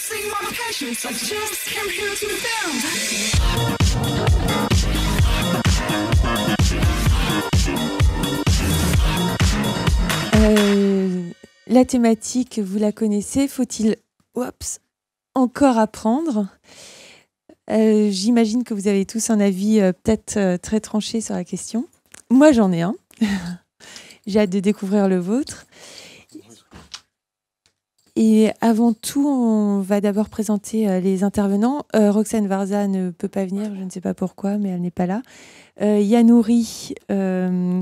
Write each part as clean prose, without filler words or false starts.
see my patience, I just came here to defend. La thématique, vous la connaissez, faut-il encore apprendre? J'imagine que vous avez tous un avis peut-être très tranché sur la question. Moi, j'en ai un. J'ai hâte de découvrir le vôtre. Et avant tout, on va d'abord présenter les intervenants. Roxane Varza ne peut pas venir, je ne sais pas pourquoi, mais elle n'est pas là. Yanouri,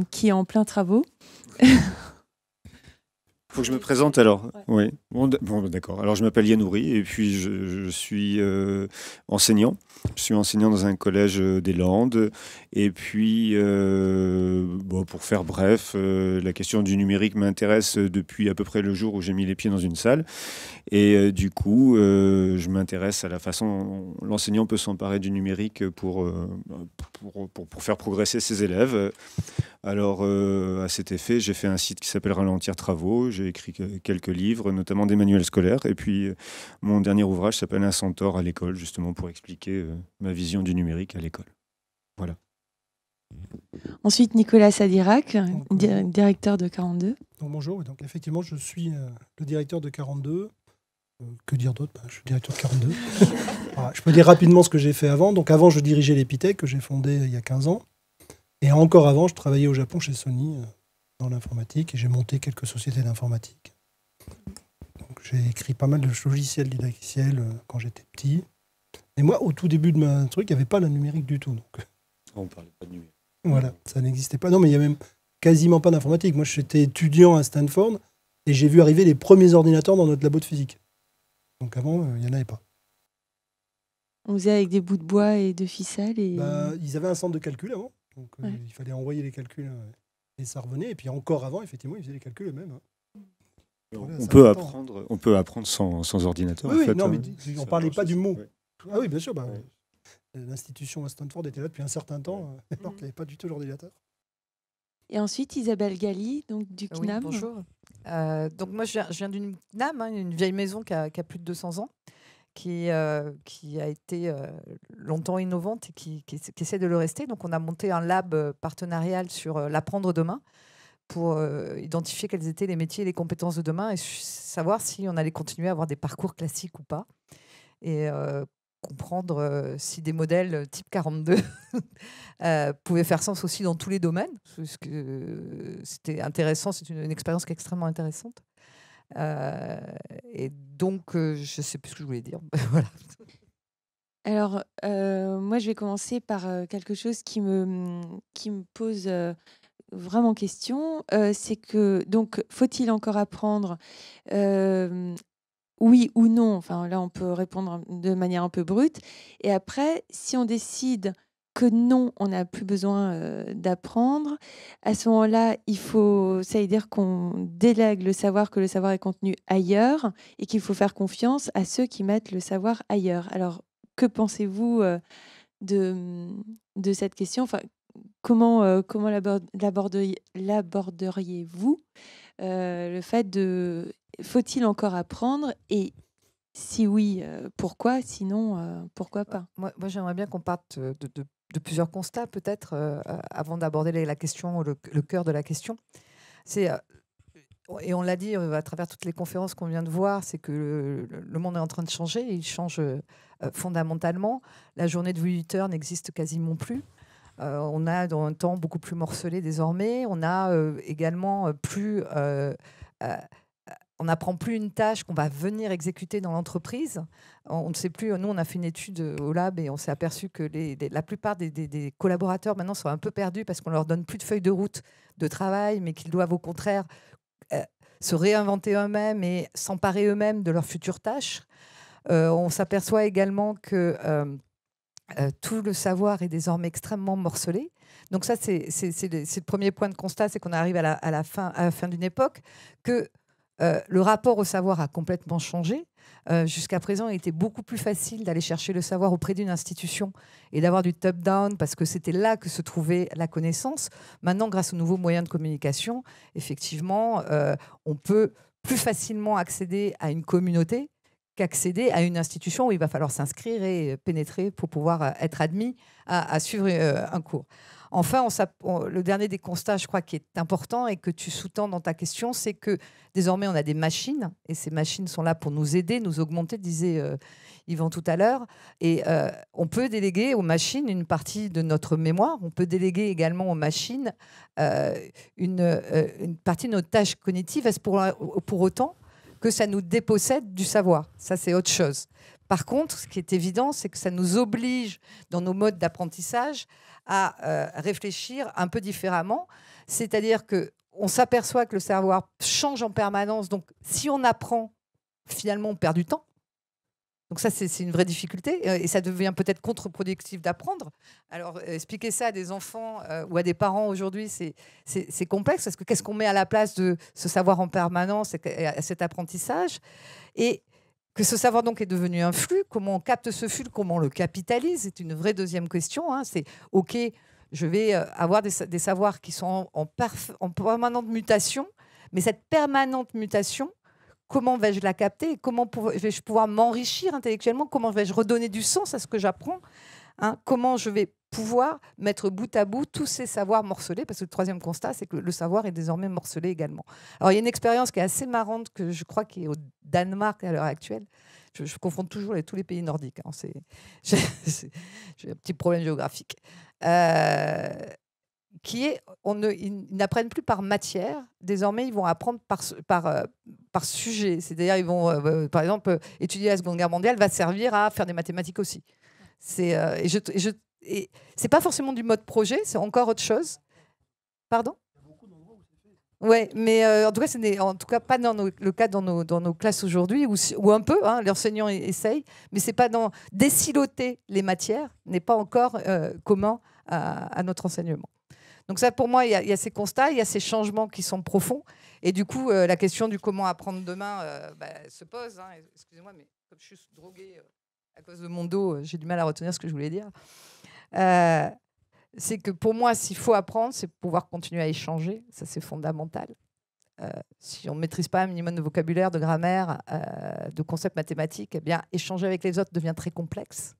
qui est en plein travaux. Faut que je me présente alors. Ouais. Oui. Bon, d'accord. Alors je m'appelle Yanouri et puis je suis enseignant. Je suis enseignant dans un collège des Landes. Et puis, pour faire bref, la question du numérique m'intéresse depuis à peu près le jour où j'ai mis les pieds dans une salle. Et du coup, je m'intéresse à la façon dont l'enseignant peut s'emparer du numérique pour faire progresser ses élèves. Alors, à cet effet, j'ai fait un site qui s'appelle Ralentir Travaux. J'ai écrit quelques livres, notamment des manuels scolaires. Et puis, mon dernier ouvrage s'appelle Un centaure à l'école, justement pour expliquer ma vision du numérique à l'école. Voilà. Ensuite, Nicolas Sadirac, directeur de 42. Donc, bonjour, donc, effectivement, je suis le directeur de 42. Que dire d'autre? Je suis directeur de 42. Voilà, je peux dire rapidement ce que j'ai fait avant. Donc, avant, je dirigeais l'Epitech, que j'ai fondé il y a 15 ans. Et encore avant, je travaillais au Japon chez Sony dans l'informatique et j'ai monté quelques sociétés d'informatique. Donc, j'ai écrit pas mal de logiciels didacticiels quand j'étais petit. Et moi, au tout début de mon truc, il n'y avait pas la numérique du tout. Donc, on ne parlait pas de numérique. Voilà, ça n'existait pas. Non, mais il n'y a même quasiment pas d'informatique. Moi, j'étais étudiant à Stanford et j'ai vu arriver les premiers ordinateurs dans notre labo de physique. Donc avant, il n'y en avait pas. On faisait avec des bouts de bois et de ficelle. Et... ils avaient un centre de calcul avant. Donc, il fallait envoyer les calculs et ça revenait. Et puis encore avant, effectivement, ils faisaient les calculs eux-mêmes. Voilà, on peut apprendre sans ordinateur. Oui, en fait, non, mais on ne parlait pas du mot. Ouais. Ah oui, bien sûr. L'institution à Stanford était là depuis un certain temps, alors qu'il n'y avait pas du tout d'ordinateur. Et ensuite, Isabelle Galli, donc du CNAM. Oui, bonjour. Donc moi, je viens d'une CNAM, une vieille maison qui a plus de 200 ans, qui a été longtemps innovante et qui essaie de le rester. Donc, on a monté un lab partenarial sur l'apprendre demain pour identifier quels étaient les métiers et les compétences de demain et savoir si on allait continuer à avoir des parcours classiques ou pas. Et comprendre si des modèles type 42 pouvaient faire sens aussi dans tous les domaines. Parce que c'était intéressant, c'est une expérience qui est extrêmement intéressante. Et donc, je ne sais plus ce que je voulais dire. Voilà. Alors, moi, je vais commencer par quelque chose qui me pose vraiment question. C'est que, donc, faut-il encore apprendre oui ou non? Enfin, là, on peut répondre de manière un peu brute. Et après, si on décide que non, on n'a plus besoin d'apprendre, à ce moment-là, ça veut dire qu'on délègue le savoir, que le savoir est contenu ailleurs et qu'il faut faire confiance à ceux qui mettent le savoir ailleurs. Alors, que pensez-vous de cette question? Enfin, comment l'aborderiez-vous le fait de... Faut-il encore apprendre? Et si oui, pourquoi? Sinon, pourquoi pas? Moi, j'aimerais bien qu'on parte de plusieurs constats, peut-être, avant d'aborder la question, le cœur de la question. Et on l'a dit à travers toutes les conférences qu'on vient de voir, c'est que le monde est en train de changer. Et il change fondamentalement. La journée de 8 heures n'existe quasiment plus. On a dans un temps beaucoup plus morcelé désormais. On a également plus... on n'apprend plus une tâche qu'on va venir exécuter dans l'entreprise. On ne sait plus. Nous, on a fait une étude au lab et on s'est aperçu que la plupart des collaborateurs maintenant sont un peu perdus parce qu'on leur donne plus de feuilles de route de travail, mais qu'ils doivent au contraire se réinventer eux-mêmes et s'emparer eux-mêmes de leurs futures tâches. On s'aperçoit également que tout le savoir est désormais extrêmement morcelé. Donc ça, c'est le premier point de constat, c'est qu'on arrive à la fin d'une époque, que le rapport au savoir a complètement changé. Jusqu'à présent, il était beaucoup plus facile d'aller chercher le savoir auprès d'une institution et d'avoir du top-down parce que c'était là que se trouvait la connaissance. Maintenant, grâce aux nouveaux moyens de communication, effectivement, on peut plus facilement accéder à une communauté qu'accéder à une institution où il va falloir s'inscrire et pénétrer pour pouvoir être admis à suivre un cours. Enfin, le dernier des constats, je crois, qui est important et que tu sous-tends dans ta question, c'est que désormais, on a des machines et ces machines sont là pour nous aider, nous augmenter, disait Yvan tout à l'heure. Et on peut déléguer aux machines une partie de notre mémoire. On peut déléguer également aux machines une partie de notre tâche cognitive. Est-ce pour autant que ça nous dépossède du savoir? Ça, c'est autre chose. Par contre, ce qui est évident, c'est que ça nous oblige, dans nos modes d'apprentissage, à réfléchir un peu différemment. C'est-à-dire qu'on s'aperçoit que le savoir change en permanence. Donc, si on apprend, finalement, on perd du temps. Donc ça, c'est une vraie difficulté. Et ça devient peut-être contre-productif d'apprendre. Alors, expliquer ça à des enfants ou à des parents aujourd'hui, c'est complexe. Parce que qu'est-ce qu'on met à la place de ce savoir en permanence et à cet apprentissage? Et que ce savoir donc est devenu un flux, comment on capte ce flux, comment on le capitalise, c'est une vraie deuxième question. C'est OK, je vais avoir des savoirs qui sont en permanente mutation, mais cette permanente mutation, comment vais-je la capter? Comment vais-je pouvoir m'enrichir intellectuellement? Comment vais-je redonner du sens à ce que j'apprends? Comment je vais pouvoir mettre bout à bout tous ces savoirs morcelés? Parce que le troisième constat, c'est que le savoir est désormais morcelé également. Alors, il y a une expérience qui est assez marrante, que je crois qui est au Danemark à l'heure actuelle. Je confonds toujours tous les pays nordiques. J'ai un petit problème géographique. Qui est, ils n'apprennent plus par matière. Désormais, ils vont apprendre par sujet. C'est-à-dire, ils vont, par exemple, étudier la Seconde Guerre mondiale va servir à faire des mathématiques aussi. C'est pas forcément du mode projet, c'est encore autre chose. Pardon? Ouais, mais en tout cas, ce n'est en tout cas pas le cas dans nos classes aujourd'hui, où un peu, l'enseignant essaye, mais c'est pas désiloter les matières n'est pas encore commun à notre enseignement. Donc ça, pour moi, il y a ces constats, il y a ces changements qui sont profonds, et du coup, la question du comment apprendre demain se pose. Excusez-moi, mais comme je suis droguée à cause de mon dos, j'ai du mal à retenir ce que je voulais dire. C'est que pour moi, s'il faut apprendre, c'est pouvoir continuer à échanger. Ça, c'est fondamental. Si on ne maîtrise pas un minimum de vocabulaire, de grammaire, de concepts mathématiques, eh bien, échanger avec les autres devient très complexe.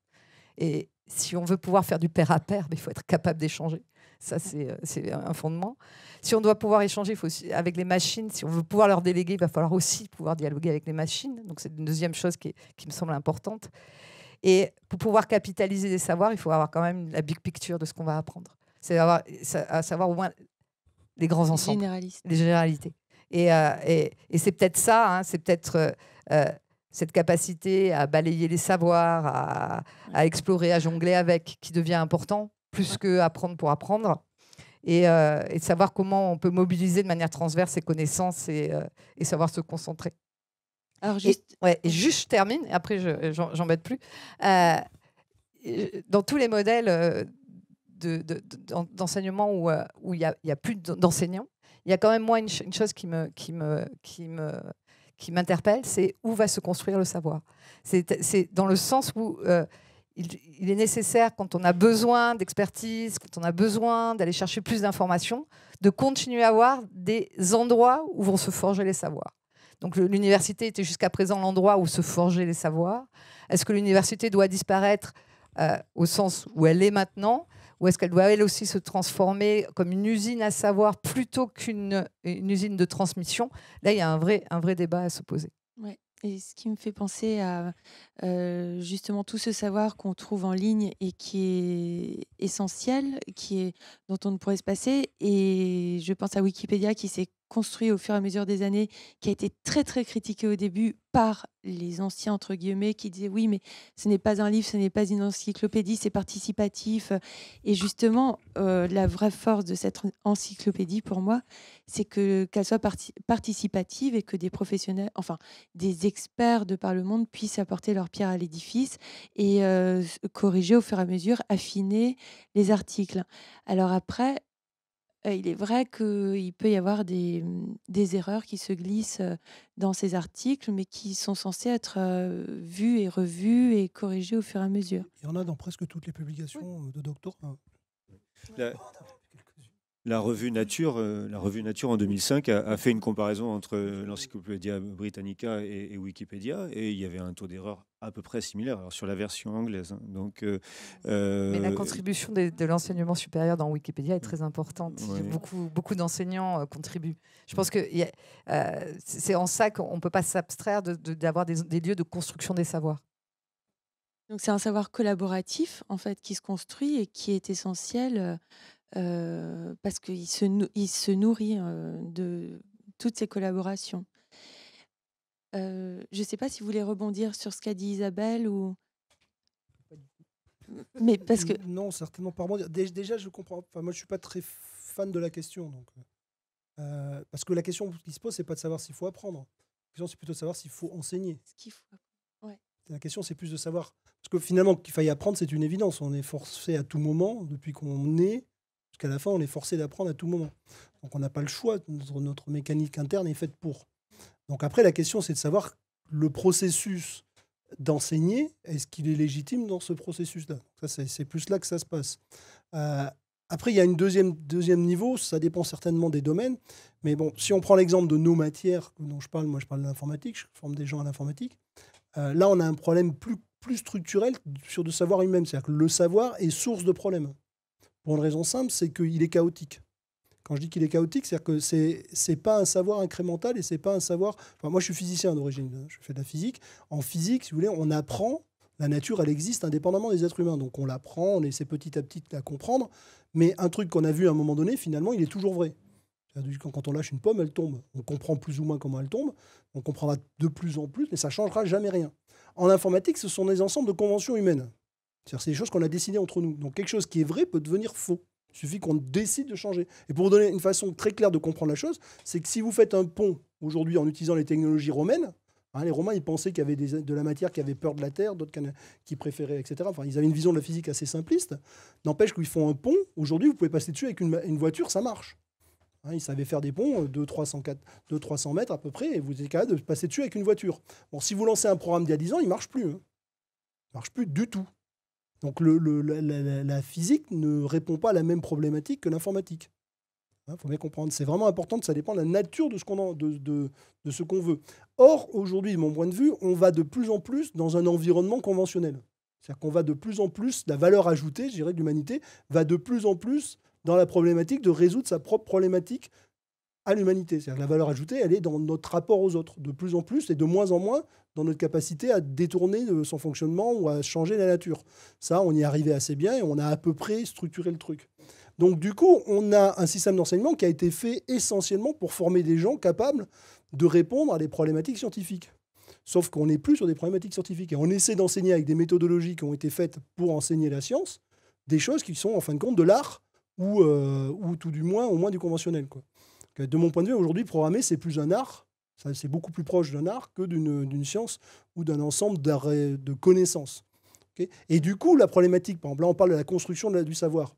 Et si on veut pouvoir faire du pair à pair, il faut être capable d'échanger. Ça, c'est un fondement. Si on doit pouvoir échanger avec les machines, si on veut pouvoir leur déléguer, il va falloir aussi pouvoir dialoguer avec les machines. Donc, c'est une deuxième chose qui me semble importante. Et pour pouvoir capitaliser des savoirs, il faut avoir quand même la big picture de ce qu'on va apprendre. C'est à savoir au moins les grands ensembles, les généralités. Et c'est peut-être ça, c'est peut-être cette capacité à balayer les savoirs, à explorer, à jongler avec, qui devient important, plus que apprendre pour apprendre. Et de savoir comment on peut mobiliser de manière transverse ces connaissances et savoir se concentrer. Alors juste, je termine, et après j'embête plus. Dans tous les modèles d'enseignement où il y a plus d'enseignants, il y a quand même moi une chose qui m'interpelle, c'est où va se construire le savoir. C'est dans le sens où il est nécessaire, quand on a besoin d'expertise, quand on a besoin d'aller chercher plus d'informations, de continuer à avoir des endroits où vont se forger les savoirs. Donc l'université était jusqu'à présent l'endroit où se forgeaient les savoirs. Est-ce que l'université doit disparaître au sens où elle est maintenant, ou est-ce qu'elle doit elle aussi se transformer comme une usine à savoir plutôt qu'une usine de transmission? Là, il y a un vrai débat à se poser. Ouais. Et ce qui me fait penser à justement tout ce savoir qu'on trouve en ligne et qui est essentiel, dont on ne pourrait se passer. Et je pense à Wikipédia qui s'est construit au fur et à mesure des années, qui a été très très critiqué au début par les anciens entre guillemets qui disaient oui mais ce n'est pas un livre, ce n'est pas une encyclopédie, c'est participatif. Et justement la vraie force de cette encyclopédie pour moi, c'est qu'elle soit participative et que des professionnels, enfin des experts de par le monde puissent apporter leur pierre à l'édifice et corriger au fur et à mesure, affiner les articles. Alors après, il est vrai qu'il peut y avoir des erreurs qui se glissent dans ces articles, mais qui sont censées être vues et revues et corrigées au fur et à mesure. Il y en a dans presque toutes les publications de doctorat. La revue Nature en 2005 a fait une comparaison entre l'Encyclopædia Britannica et Wikipédia, et il y avait un taux d'erreur à peu près similaire, alors sur la version anglaise, hein. Donc, Mais la contribution de l'enseignement supérieur dans Wikipédia est très importante. Ouais. Beaucoup d'enseignants contribuent. Je pense que c'est en ça qu'on ne peut pas s'abstraire d'avoir des lieux de construction des savoirs. Donc c'est un savoir collaboratif en fait qui se construit et qui est essentiel parce qu'il il se nourrit de toutes ces collaborations. Je ne sais pas si vous voulez rebondir sur ce qu'a dit Isabelle ou. Mais parce que Non, certainement pas rebondir. Déjà, je comprends. Enfin, moi, je suis pas très fan de la question, donc parce que la question qui se pose, c'est pas de savoir s'il faut apprendre. La question, c'est plutôt de savoir s'il faut enseigner. ce qu'il faut. La question, c'est plus de savoir. Parce que finalement, qu'il faille apprendre, c'est une évidence. On est forcé à tout moment, depuis qu'on est jusqu'à la fin, on est forcé d'apprendre à tout moment. Donc, on n'a pas le choix. Notre mécanique interne est faite pour. Donc, après, la question, c'est de savoir le processus d'enseigner. Est-ce qu'il est légitime dans ce processus-là? Ça, c'est plus là que ça se passe. Après, il y a une deuxième niveau. Ça dépend certainement des domaines. Mais bon, si on prend l'exemple de nos matières dont je parle, moi, je parle de l'informatique. Je forme des gens à l'informatique. Là, on a un problème plus structurel sur le savoir lui-même. C'est-à-dire que le savoir est source de problèmes. Pour une raison simple, c'est qu'il est chaotique. Quand je dis qu'il est chaotique, c'est-à-dire que c'est pas un savoir incrémental et c'est pas un savoir... Enfin, moi, je suis physicien d'origine. Je fais de la physique. En physique, si vous voulez, on apprend. La nature, elle existe indépendamment des êtres humains. Donc, on l'apprend, on essaie petit à petit de la comprendre. Mais un truc qu'on a vu à un moment donné, finalement, il est toujours vrai. Quand on lâche une pomme, elle tombe. On comprend plus ou moins comment elle tombe. On comprendra de plus en plus, mais ça ne changera jamais rien. En informatique, ce sont des ensembles de conventions humaines. C'est des choses qu'on a décidées entre nous. Donc quelque chose qui est vrai peut devenir faux. Il suffit qu'on décide de changer. Et pour vous donner une façon très claire de comprendre la chose, c'est que si vous faites un pont aujourd'hui en utilisant les technologies romaines, les Romains, ils pensaient qu'il y avait de la matière qui avait peur de la terre, d'autres qui préféraient, etc. Enfin, ils avaient une vision de la physique assez simpliste. N'empêche qu'ils font un pont. Aujourd'hui, vous pouvez passer dessus avec une voiture, ça marche. Ils savaient faire des ponts de 300 mètres à peu près, et vous êtes capable de passer dessus avec une voiture. Bon, si vous lancez un programme d'il y a 10 ans, il ne marche plus. Il ne marche plus du tout. Donc la physique ne répond pas à la même problématique que l'informatique. Faut bien comprendre. C'est vraiment important, ça dépend de la nature de ce qu'on veut. Or, aujourd'hui, de mon point de vue, on va de plus en plus dans un environnement conventionnel. C'est-à-dire qu'on va de plus en plus, la valeur ajoutée, je dirais, de l'humanité, va de plus en plus dans la problématique de résoudre sa propre problématique à l'humanité. C'est-à-dire que la valeur ajoutée, elle est dans notre rapport aux autres, de plus en plus et de moins en moins dans notre capacité à détourner son fonctionnement ou à changer la nature. Ça, on y est arrivé assez bien et on a à peu près structuré le truc. Donc du coup, on a un système d'enseignement qui a été fait essentiellement pour former des gens capables de répondre à des problématiques scientifiques. Sauf qu'on n'est plus sur des problématiques scientifiques. Et on essaie d'enseigner avec des méthodologies qui ont été faites pour enseigner la science, des choses qui sont en fin de compte de l'art, ou tout du moins, au moins du conventionnel, quoi. De mon point de vue, aujourd'hui, programmer, c'est plus un art, c'est beaucoup plus proche d'un art que d'une science ou d'un ensemble de connaissances. Okay. Et du coup, la problématique, par exemple, là, on parle de la construction du savoir.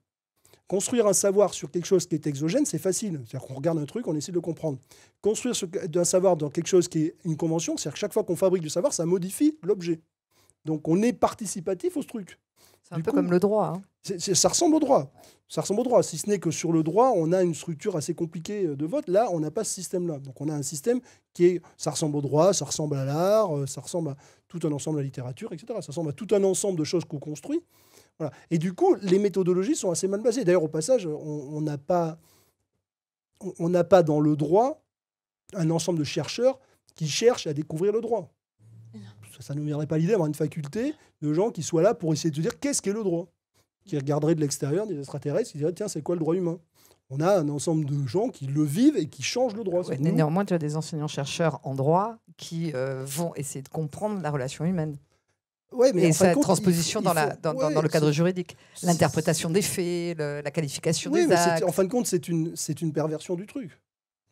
Construire un savoir sur quelque chose qui est exogène, c'est facile. C'est-à-dire qu'on regarde un truc, on essaie de le comprendre. Construire un savoir dans quelque chose qui est une convention, c'est-à-dire que chaque fois qu'on fabrique du savoir, ça modifie l'objet. Donc on est participatif au truc. C'est un peu comme le droit. Hein. Ça ressemble au droit. Ça ressemble au droit. Si ce n'est que sur le droit, on a une structure assez compliquée de vote. Là, on n'a pas ce système-là. Donc on a un système ça ressemble au droit, ça ressemble à l'art, ça ressemble à tout un ensemble de la littérature, etc. Ça ressemble à tout un ensemble de choses qu'on construit. Voilà. Et du coup, les méthodologies sont assez mal basées. D'ailleurs, au passage, on n'a pas dans le droit un ensemble de chercheurs qui cherchent à découvrir le droit. Ça ne nous viendrait pas l'idée d'avoir une faculté de gens qui soient là pour essayer de dire qu'est-ce qu'est le droit, qui regarderaient de l'extérieur des extraterrestres, qui diraient tiens, c'est quoi le droit humain? On a un ensemble de gens qui le vivent et qui changent le droit. Ouais, néanmoins, tu as des enseignants-chercheurs en droit qui vont essayer de comprendre la relation humaine. Ouais, mais et sa transposition dans le cadre juridique. L'interprétation des faits, la qualification des actes. En fin de compte, c'est une perversion du truc.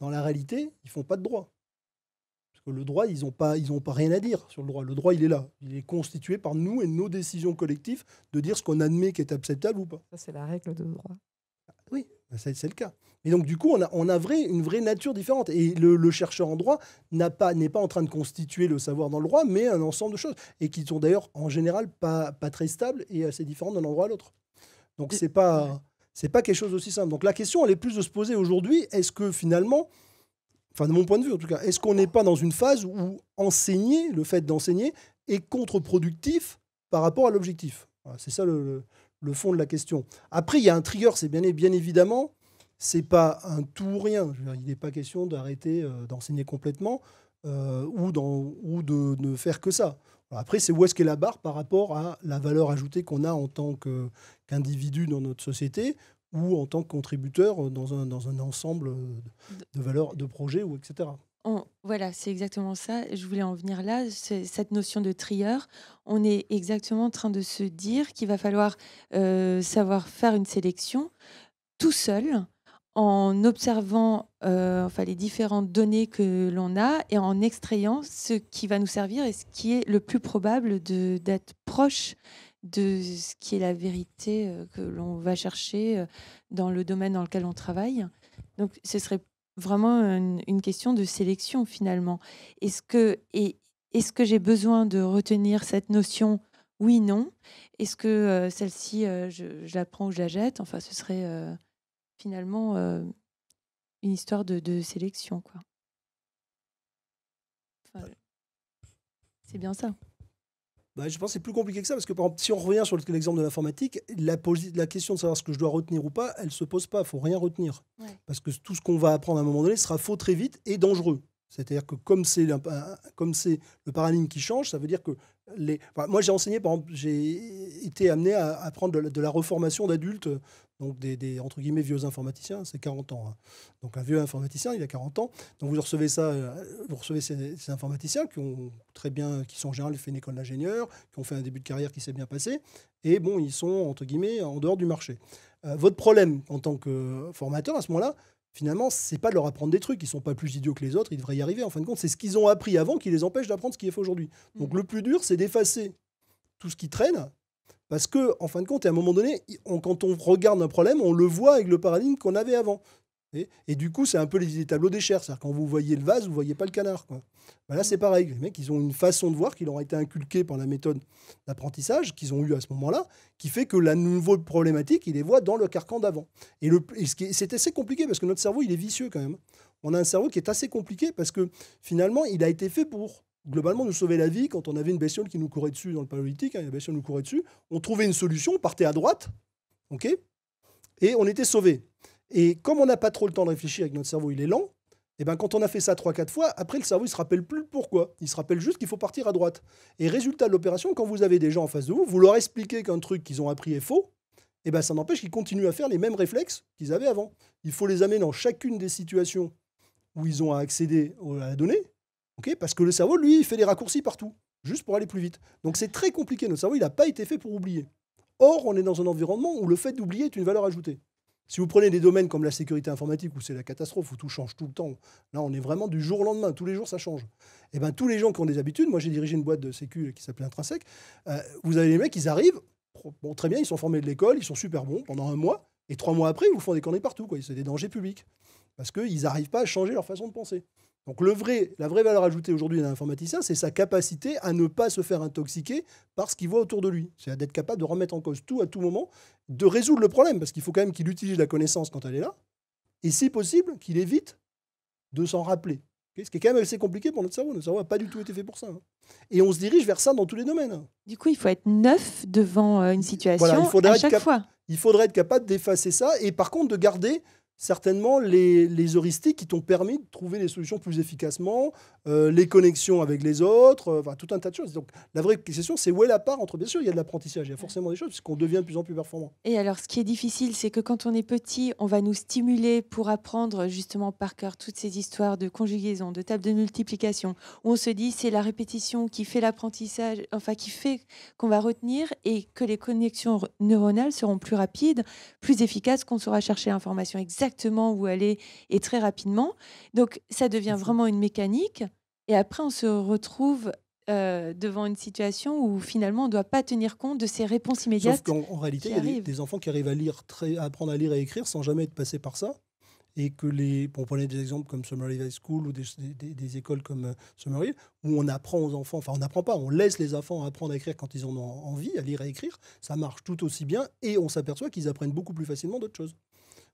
Dans la réalité, ils ne font pas de droit. Parce que le droit, ils n'ont pas rien à dire sur le droit. Le droit, il est là. Il est constitué par nous et nos décisions collectives de dire ce qu'on admet qui est acceptable ou pas. Ça, c'est la règle de droit. Oui, c'est le cas. Et donc, du coup, on a une vraie nature différente. Et le chercheur en droit n'est pas en train de constituer le savoir dans le droit, mais un ensemble de choses. Et qui sont d'ailleurs, en général, pas très stables et assez différentes d'un endroit à l'autre. Donc, c'est pas C'est pas quelque chose d'aussi simple. Donc la question, elle est plus de se poser aujourd'hui, est-ce que finalement, enfin de mon point de vue en tout cas, est-ce qu'on n'est pas dans une phase où enseigner, le fait d'enseigner, est contre-productif par rapport à l'objectif? Voilà, c'est ça le fond de la question. Après, il y a un trigger, c'est bien évidemment, c'est pas un tout ou rien. Je veux dire, il n'est pas question d'arrêter d'enseigner complètement ou de ne faire que ça. Alors après, c'est où est-ce qu'est la barre par rapport à la valeur ajoutée qu'on a en tant qu'individu dans notre société ou en tant que contributeur dans un ensemble de valeurs, de projets, ou etc. Voilà, c'est exactement ça. Je voulais en venir là. Cette notion de trieur, on est exactement en train de se dire qu'il va falloir savoir faire une sélection tout seul, en observant les différentes données que l'on a et en extrayant ce qui va nous servir et ce qui est le plus probable d'être proche de ce qui est la vérité que l'on va chercher dans le domaine dans lequel on travaille. Donc, ce serait vraiment une question de sélection, finalement. Est-ce que j'ai besoin de retenir cette notion? Oui, non. Est-ce que celle-ci, je la prends ou je la jette? Enfin, ce serait finalement une histoire de sélection, quoi. Enfin, c'est bien ça. Bah, je pense que c'est plus compliqué que ça, parce que par exemple, si on revient sur l'exemple de l'informatique, la question de savoir ce que je dois retenir ou pas, elle ne se pose pas, il ne faut rien retenir. Ouais. Parce que tout ce qu'on va apprendre à un moment donné sera faux très vite et dangereux. C'est-à-dire que comme c'est le paradigme qui change, ça veut dire que moi j'ai enseigné, par exemple, j'ai été amené à apprendre de la reformation d'adultes, donc des entre guillemets vieux informaticiens, c'est 40 ans. Hein. Donc un vieux informaticien, il a 40 ans. Donc vous recevez ces informaticiens qui sont en général fait une école d'ingénieur, qui ont fait un début de carrière qui s'est bien passé, et bon, ils sont entre guillemets en dehors du marché. Votre problème en tant que formateur à ce moment-là, finalement, c'est pas de leur apprendre des trucs. Ils sont pas plus idiots que les autres, ils devraient y arriver. En fin de compte, c'est ce qu'ils ont appris avant qui les empêche d'apprendre ce qui est fait aujourd'hui. Donc le plus dur, c'est d'effacer tout ce qui traîne, parce que en fin de compte, à un moment donné, quand on regarde un problème, on le voit avec le paradigme qu'on avait avant. Et du coup, c'est un peu les tableaux des chairs. C'est-à-dire quand vous voyez le vase, vous voyez pas le canard, quoi. Ben là, c'est pareil. Les mecs, ils ont une façon de voir qui leur a été inculquée par la méthode d'apprentissage qu'ils ont eue à ce moment-là, qui fait que la nouvelle problématique, ils les voient dans le carcan d'avant. C'est assez compliqué parce que notre cerveau, il est vicieux quand même. On a un cerveau qui est assez compliqué parce que finalement, il a été fait pour globalement nous sauver la vie. Quand on avait une bestiole qui nous courait dessus dans le paléolithique, la bestiole nous courait dessus, on trouvait une solution, on partait à droite, ok, et on était sauvé. Et comme on n'a pas trop le temps de réfléchir, avec notre cerveau, il est lent, et ben quand on a fait ça 3-4 fois, après le cerveau, il ne se rappelle plus pourquoi. Il se rappelle juste qu'il faut partir à droite. Et résultat de l'opération, quand vous avez des gens en face de vous, vous leur expliquez qu'un truc qu'ils ont appris est faux, et ben ça n'empêche qu'ils continuent à faire les mêmes réflexes qu'ils avaient avant. Il faut les amener dans chacune des situations où ils ont à accéder à la donnée, okay, parce que le cerveau, lui, il fait des raccourcis partout, juste pour aller plus vite. Donc c'est très compliqué. Notre cerveau, il n'a pas été fait pour oublier. Or, on est dans un environnement où le fait d'oublier est une valeur ajoutée. Si vous prenez des domaines comme la sécurité informatique, où c'est la catastrophe, où tout change tout le temps, là, on est vraiment du jour au lendemain. Tous les jours, ça change. Et ben, tous les gens qui ont des habitudes, moi, j'ai dirigé une boîte de sécu qui s'appelait Intrinsèque, vous avez les mecs, ils arrivent, bon, très bien, ils sont formés de l'école, ils sont super bons pendant 1 mois, et 3 mois après, ils vous font des conneries partout, quoi. C'est des dangers publics. Parce qu'ils n'arrivent pas à changer leur façon de penser. Donc la vraie valeur ajoutée aujourd'hui d'un informaticien, c'est sa capacité à ne pas se faire intoxiquer par ce qu'il voit autour de lui. C'est d'être capable de remettre en cause tout à tout moment, de résoudre le problème, parce qu'il faut quand même qu'il utilise la connaissance quand elle est là, et si possible, qu'il évite de s'en rappeler. Okay, ce qui est quand même assez compliqué pour notre cerveau. Notre cerveau n'a pas du tout été fait pour ça. Hein. Et on se dirige vers ça dans tous les domaines. Du coup, il faut être neuf devant une situation voilà, à chaque fois. Il faudrait être capable d'effacer ça, et par contre de garder certainement les heuristiques qui t'ont permis de trouver des solutions plus efficacement, les connexions avec les autres, tout un tas de choses. Donc la vraie question, c'est où est la part entre... Bien sûr, il y a de l'apprentissage, il y a forcément des choses, puisqu'on devient de plus en plus performant. Et alors, ce qui est difficile, c'est que quand on est petit, on va nous stimuler pour apprendre justement par cœur toutes ces histoires de conjugaison, de table de multiplication, où on se dit c'est la répétition qui fait l'apprentissage, enfin qui fait qu'on va retenir et que les connexions neuronales seront plus rapides, plus efficaces, qu'on saura chercher l'information exactement où aller et très rapidement. Donc, ça devient vraiment une mécanique. Et après, on se retrouve devant une situation où finalement, on ne doit pas tenir compte de ces réponses immédiates. Sauf qu'en réalité, il y a des enfants qui arrivent à apprendre à lire et écrire sans jamais être passés par ça. et que pour prendre des exemples comme Summerhill High School ou des écoles comme Summerhill, où on apprend aux enfants, enfin on n'apprend pas, on laisse les enfants apprendre à écrire quand ils en ont envie, à lire et à écrire, ça marche tout aussi bien et on s'aperçoit qu'ils apprennent beaucoup plus facilement d'autres choses.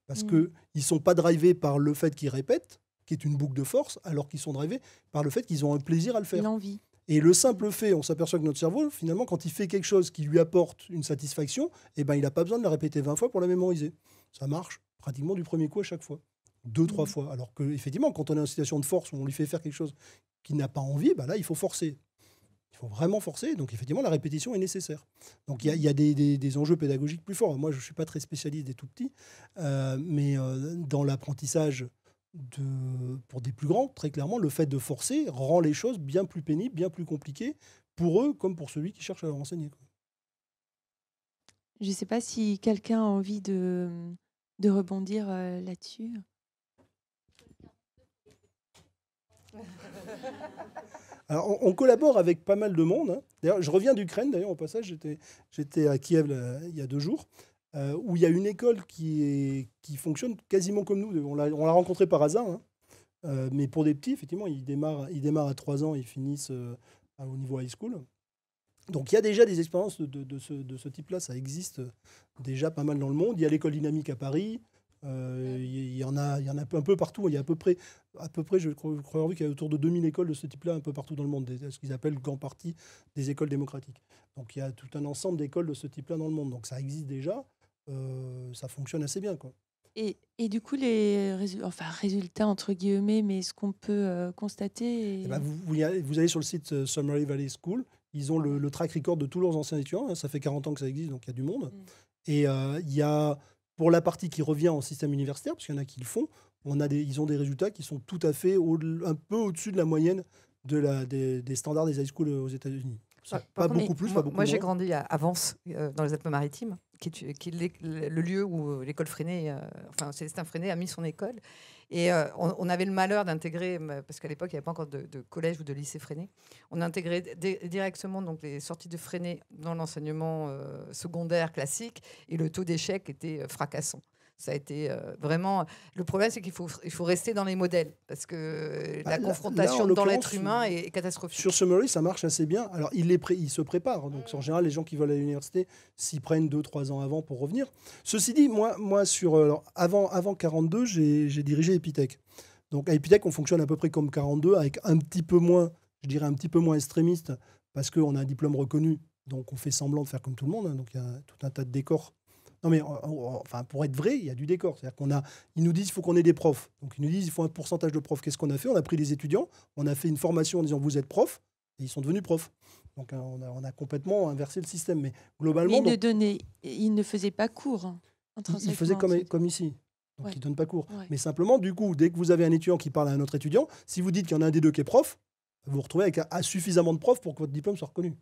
Parce qu'ils ne sont pas drivés par le fait qu'ils répètent, qui est une boucle de force, alors qu'ils sont drivés par le fait qu'ils ont un plaisir à le faire. L'envie. Et le simple fait, on s'aperçoit que notre cerveau, finalement, quand il fait quelque chose qui lui apporte une satisfaction, eh ben, il n'a pas besoin de la répéter 20 fois pour la mémoriser. Ça marche pratiquement du premier coup à chaque fois. 2-3 fois. Alors qu'effectivement, quand on est en situation de force, où on lui fait faire quelque chose qu'il n'a pas envie, bah là, il faut forcer. Il faut vraiment forcer. Donc, effectivement, la répétition est nécessaire. Donc, il y a des enjeux pédagogiques plus forts. Moi, je ne suis pas très spécialiste des tout-petits, mais dans l'apprentissage pour des plus grands, très clairement, le fait de forcer rend les choses bien plus pénibles, bien plus compliquées pour eux comme pour celui qui cherche à leur enseigner. Je ne sais pas si quelqu'un a envie de rebondir là-dessus. Alors, on collabore avec pas mal de monde. Hein. D'ailleurs, je reviens d'Ukraine, d'ailleurs, au passage, j'étais à Kiev il y a 2 jours. Où il y a une école qui fonctionne quasiment comme nous. On l'a rencontré par hasard, hein. Mais pour des petits, effectivement, ils démarrent à 3 ans, ils finissent au niveau high school. Donc il y a déjà des expériences de ce type-là, ça existe déjà pas mal dans le monde. Il y a l'école dynamique à Paris, il y en a un peu partout. Il y a à peu près je crois avoir vu qu'il y a autour de 2000 écoles de ce type-là un peu partout dans le monde, ce qu'ils appellent en partie des écoles démocratiques. Donc il y a tout un ensemble d'écoles de ce type-là dans le monde. Donc ça existe déjà. Ça fonctionne assez bien, quoi. Et du coup, les résultats, entre guillemets, mais ce qu'on peut constater... Eh ben, vous allez sur le site Summerhill Valley School, ils ont le track record de tous leurs anciens étudiants, hein, ça fait 40 ans que ça existe, donc il y a du monde. Et il y a, pour la partie qui revient en système universitaire, parce qu'il y en a qui le font, ils ont des résultats qui sont tout à fait un peu au-dessus de la moyenne des standards des high schools aux États-Unis. Pas beaucoup plus, pas beaucoup moins. Moi, j'ai grandi à Vence, dans les Alpes-Maritimes, qui est le lieu où l'école Freinet, Célestin Freinet a mis son école. Et on avait le malheur d'intégrer, parce qu'à l'époque, il n'y avait pas encore de collège ou de lycée Freinet. On a intégré directement donc, les sorties de Freinet dans l'enseignement secondaire classique. Et le taux d'échec était fracassant. Ça a été vraiment... Le problème, c'est qu'il faut rester dans les modèles, parce que la confrontation dans l'être humain est catastrophique. Sur Summerhill, ça marche assez bien. Alors, ils se préparent. Donc, en général, les gens qui veulent aller à l'université s'y prennent 2-3 ans avant pour revenir. Ceci dit, moi avant 42, j'ai dirigé Epitech. Donc, à Epitech, on fonctionne à peu près comme 42, avec un petit peu moins, je dirais un petit peu moins extrémiste, parce qu'on a un diplôme reconnu. Donc, on fait semblant de faire comme tout le monde. Hein. Donc, il y a tout un tas de décors. Non, mais pour être vrai, il y a du décor. C'est-à-dire ils nous disent qu'il faut qu'on ait des profs. Donc, ils nous disent qu'il faut un pourcentage de profs. Qu'est-ce qu'on a fait? On a pris les étudiants, on a fait une formation en disant vous êtes profs, et ils sont devenus profs. Donc, on a complètement inversé le système. Mais globalement. Mais ils ne faisaient pas cours. Hein, ils faisaient comme ici. Donc, ils ne donnent pas cours. Ouais. Mais simplement, du coup, dès que vous avez un étudiant qui parle à un autre étudiant, si vous dites qu'il y en a un des deux qui est prof, vous vous retrouvez avec suffisamment de profs pour que votre diplôme soit reconnu.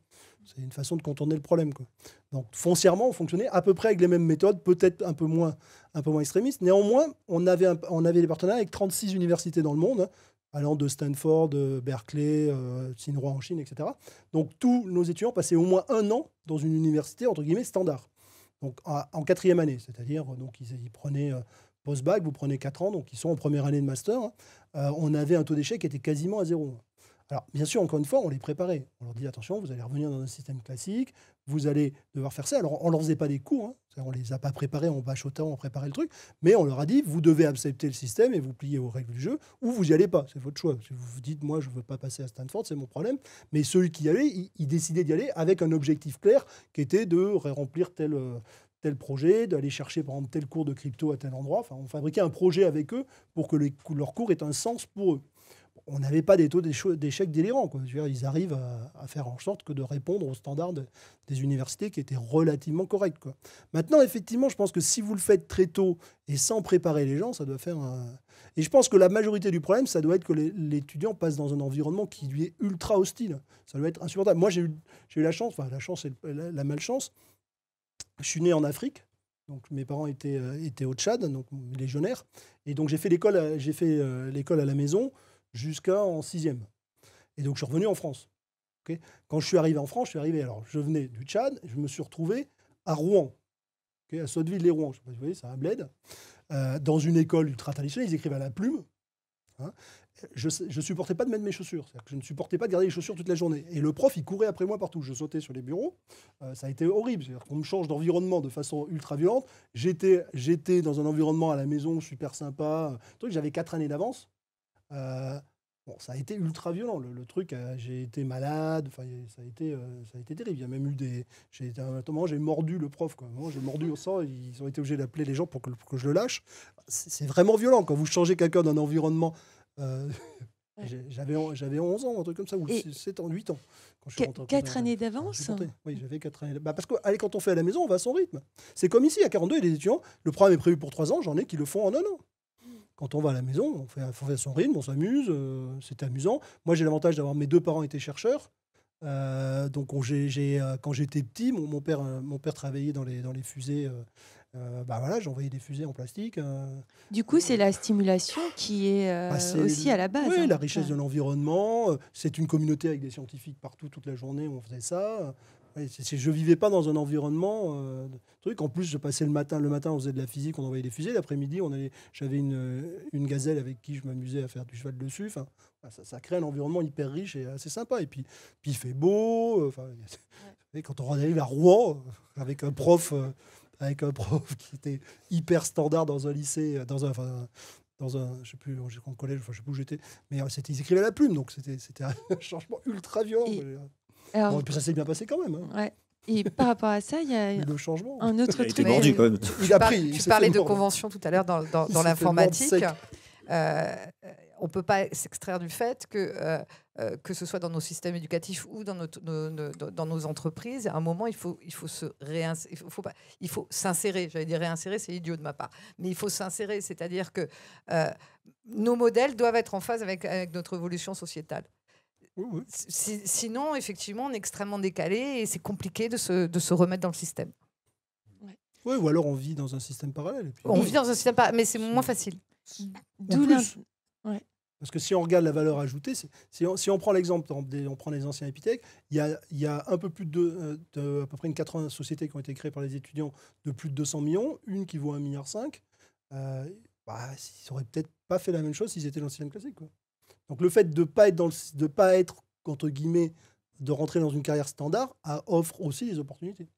C'est une façon de contourner le problème, quoi. Donc, foncièrement, on fonctionnait à peu près avec les mêmes méthodes, peut-être un peu moins extrémistes. Néanmoins, on avait des partenariats avec 36 universités dans le monde, hein, allant de Stanford, Berkeley, Tsinghua en Chine, etc. Donc, tous nos étudiants passaient au moins 1 an dans une université, entre guillemets, standard. Donc, en 4e année. C'est-à-dire, donc, ils prenaient... post-bac, vous prenez 4 ans, donc ils sont en première année de master. Hein. On avait un taux d'échec qui était quasiment à 0. Alors, bien sûr, encore une fois, on les préparait. On leur dit, attention, vous allez revenir dans un système classique, vous allez devoir faire ça. Alors, on ne leur faisait pas des cours, hein. On ne les a pas préparés en bachotant, on préparait le truc, mais on leur a dit, vous devez accepter le système et vous plier aux règles du jeu, ou vous n'y allez pas, c'est votre choix. Si vous vous dites, moi, je ne veux pas passer à Stanford, c'est mon problème. Mais ceux qui y allaient, ils décidaient d'y aller avec un objectif clair, qui était de remplir tel projet, d'aller chercher par exemple tel cours de crypto à tel endroit. Enfin, on fabriquait un projet avec eux pour que leurs cours aient un sens pour eux. On n'avait pas des taux d'échec délirants, quoi. Je veux dire, ils arrivent à faire en sorte que de répondre aux standards des universités qui étaient relativement corrects, quoi. Maintenant, effectivement, je pense que si vous le faites très tôt et sans préparer les gens, ça doit faire Et je pense que la majorité du problème, ça doit être que l'étudiant passe dans un environnement qui lui est ultra hostile. Ça doit être insupportable. Moi, j'ai eu la chance, enfin la chance et la malchance. Je suis né en Afrique, donc mes parents étaient au Tchad, donc légionnaires, et donc j'ai fait l'école à la maison jusqu'en 6e. Et donc je suis revenu en France. Okay. Quand je suis arrivé en France, alors je venais du Tchad, je me suis retrouvé à Rouen, okay, à Sotteville-les-Rouen. Je sais pas si vous voyez, c'est un bled. dans une école ultra traditionnelle, ils écrivent à la plume. Hein. Je ne supportais pas de mettre mes chaussures. C'est-à-dire que je ne supportais pas de garder les chaussures toute la journée. Et le prof, il courait après moi partout. Je sautais sur les bureaux. Ça a été horrible. C'est-à-dire qu'on me change d'environnement de façon ultra violente. J'étais dans un environnement à la maison super sympa. J'avais 4 années d'avance. Bon, ça a été ultra violent. Le truc, j'ai été malade. Ça a été terrible. Il y a même eu à un moment, j'ai mordu le prof. Quoi. Moi, j'ai mordu au sang. Ils ont été obligés d'appeler les gens pour que je le lâche. C'est vraiment violent quand vous changez quelqu'un d'un environnement. J'avais 11 ans, un truc comme ça, ou 7 ans, 8 ans. Quand je suis rentré 4 années d'avance. Oui, j'avais 4 années. Parce que allez, quand on fait à la maison, on va à son rythme. C'est comme ici, à 42, il y a des étudiants. Le programme est prévu pour 3 ans, j'en ai qui le font en 1 an. Quand on va à la maison, on fait à son rythme, on s'amuse, c'est amusant. Moi, j'ai l'avantage d'avoir mes 2 parents étaient chercheurs. Donc, quand j'étais petit, mon père travaillait dans les fusées. Voilà, j'envoyais des fusées en plastique. Du coup, c'est la stimulation qui est aussi à la base. Oui, la richesse de l'environnement. C'est une communauté avec des scientifiques partout, toute la journée, on faisait ça. Je ne vivais pas dans un environnement truc. En plus, je passais le matin, on faisait de la physique, on envoyait des fusées. L'après-midi, j'avais une gazelle avec qui je m'amusais à faire du cheval dessus. Enfin, ça crée un environnement hyper riche et assez sympa. Et puis il fait beau. Quand on arrive à Rouen, avec un prof qui était hyper standard dans un lycée, dans un je sais plus, en collège, je sais plus où j'étais, mais ils écrivaient à la plume, donc c'était un changement ultra violent. Et puis ça s'est bien passé quand même. Hein. Ouais. Et par rapport à ça, il y a le changement. un autre truc. Il a été mordu quand même. Tu parlais de convention tout à l'heure dans l'informatique. On ne peut pas s'extraire du fait que ce soit dans nos systèmes éducatifs ou dans nos entreprises, à un moment, il faut s'insérer. J'allais dire réinsérer, c'est idiot de ma part. Mais il faut s'insérer, c'est-à-dire que nos modèles doivent être en phase avec notre évolution sociétale. Oui. Sinon, effectivement, on est extrêmement décalé et c'est compliqué de se remettre dans le système. Oui, ou alors on vit dans un système parallèle. Et puis on vit dans un système parallèle, mais c'est moins facile. Parce que si on regarde la valeur ajoutée, si on prend l'exemple, on prend les anciens épithèques, il y a un peu plus de à peu près une 80 sociétés qui ont été créées par les étudiants de plus de 200 millions, une qui vaut 1,5 milliard. Ils n'auraient peut-être pas fait la même chose s'ils étaient dans le système classique. Quoi. Donc le fait de ne pas être, entre guillemets, de rentrer dans une carrière standard, offre aussi des opportunités.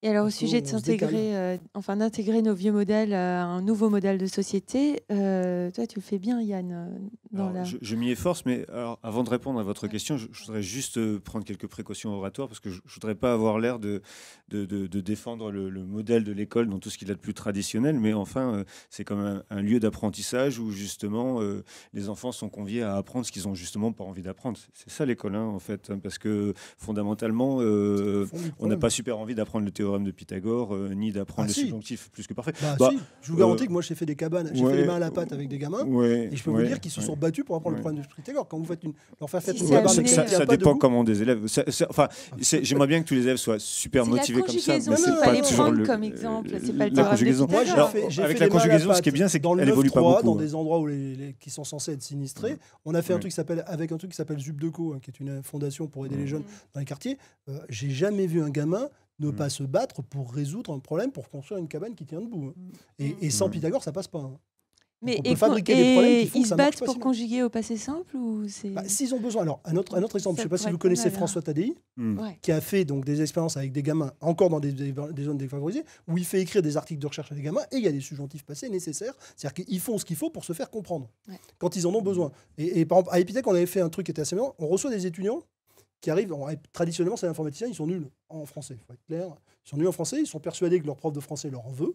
Et alors, au sujet de d'intégrer nos vieux modèles à un nouveau modèle de société, toi, tu le fais bien, Yann. Je m'y efforce, mais alors, avant de répondre à votre question, je voudrais juste prendre quelques précautions oratoires, parce que je ne voudrais pas avoir l'air de défendre le modèle de l'école dans tout ce qu'il a de plus traditionnel, mais enfin, c'est comme un lieu d'apprentissage où justement les enfants sont conviés à apprendre ce qu'ils n'ont justement pas envie d'apprendre. C'est ça l'école, en fait, parce que fondamentalement, on n'a pas super envie d'apprendre le théorème de Pythagore, ni d'apprendre le subjonctif plus que parfait. Si. Je vous garantis que moi j'ai fait des cabanes, j'ai fait les mains à la pâte avec des gamins, et je peux vous dire qu'ils se sont battus pour apprendre le problème de Pythagore. Quand vous faites ça dépend comment des élèves. J'aimerais bien que tous les élèves soient super motivés comme ça, mais c'est pas toujours comme exemple. C'est pas le la conjugaison. Avec la conjugaison, ce qui est bien, c'est qu'elle évolue pas beaucoup. Dans des endroits qui sont censés être sinistrés, on a fait un truc qui s'appelle Zubdeco, qui est une fondation pour aider les jeunes dans les quartiers. J'ai jamais vu un gamin ne pas se battre pour résoudre un problème, pour construire une cabane qui tient debout. Et sans Pythagore, ça passe pas. Mais on peut fabriquer des problèmes qui font ils que se ça marche battent pour conjuguer au passé simple ou c'est... S'ils ont besoin. Alors, un autre exemple, je ne sais pas si vous connaissez François Tadei, qui a fait donc, des expériences avec des gamins, encore dans des zones défavorisées, où il fait écrire des articles de recherche à des gamins, et il y a des subjonctifs passés nécessaires. C'est-à-dire qu'ils font ce qu'il faut pour se faire comprendre, quand ils en ont besoin. Et par exemple, à Epitech, on avait fait un truc qui était assez marrant. On reçoit des étudiants qui arrivent, traditionnellement, c'est informaticiens, ils sont nuls en français, il faut être clair. Ils sont nuls en français, ils sont persuadés que leur prof de français leur en veut.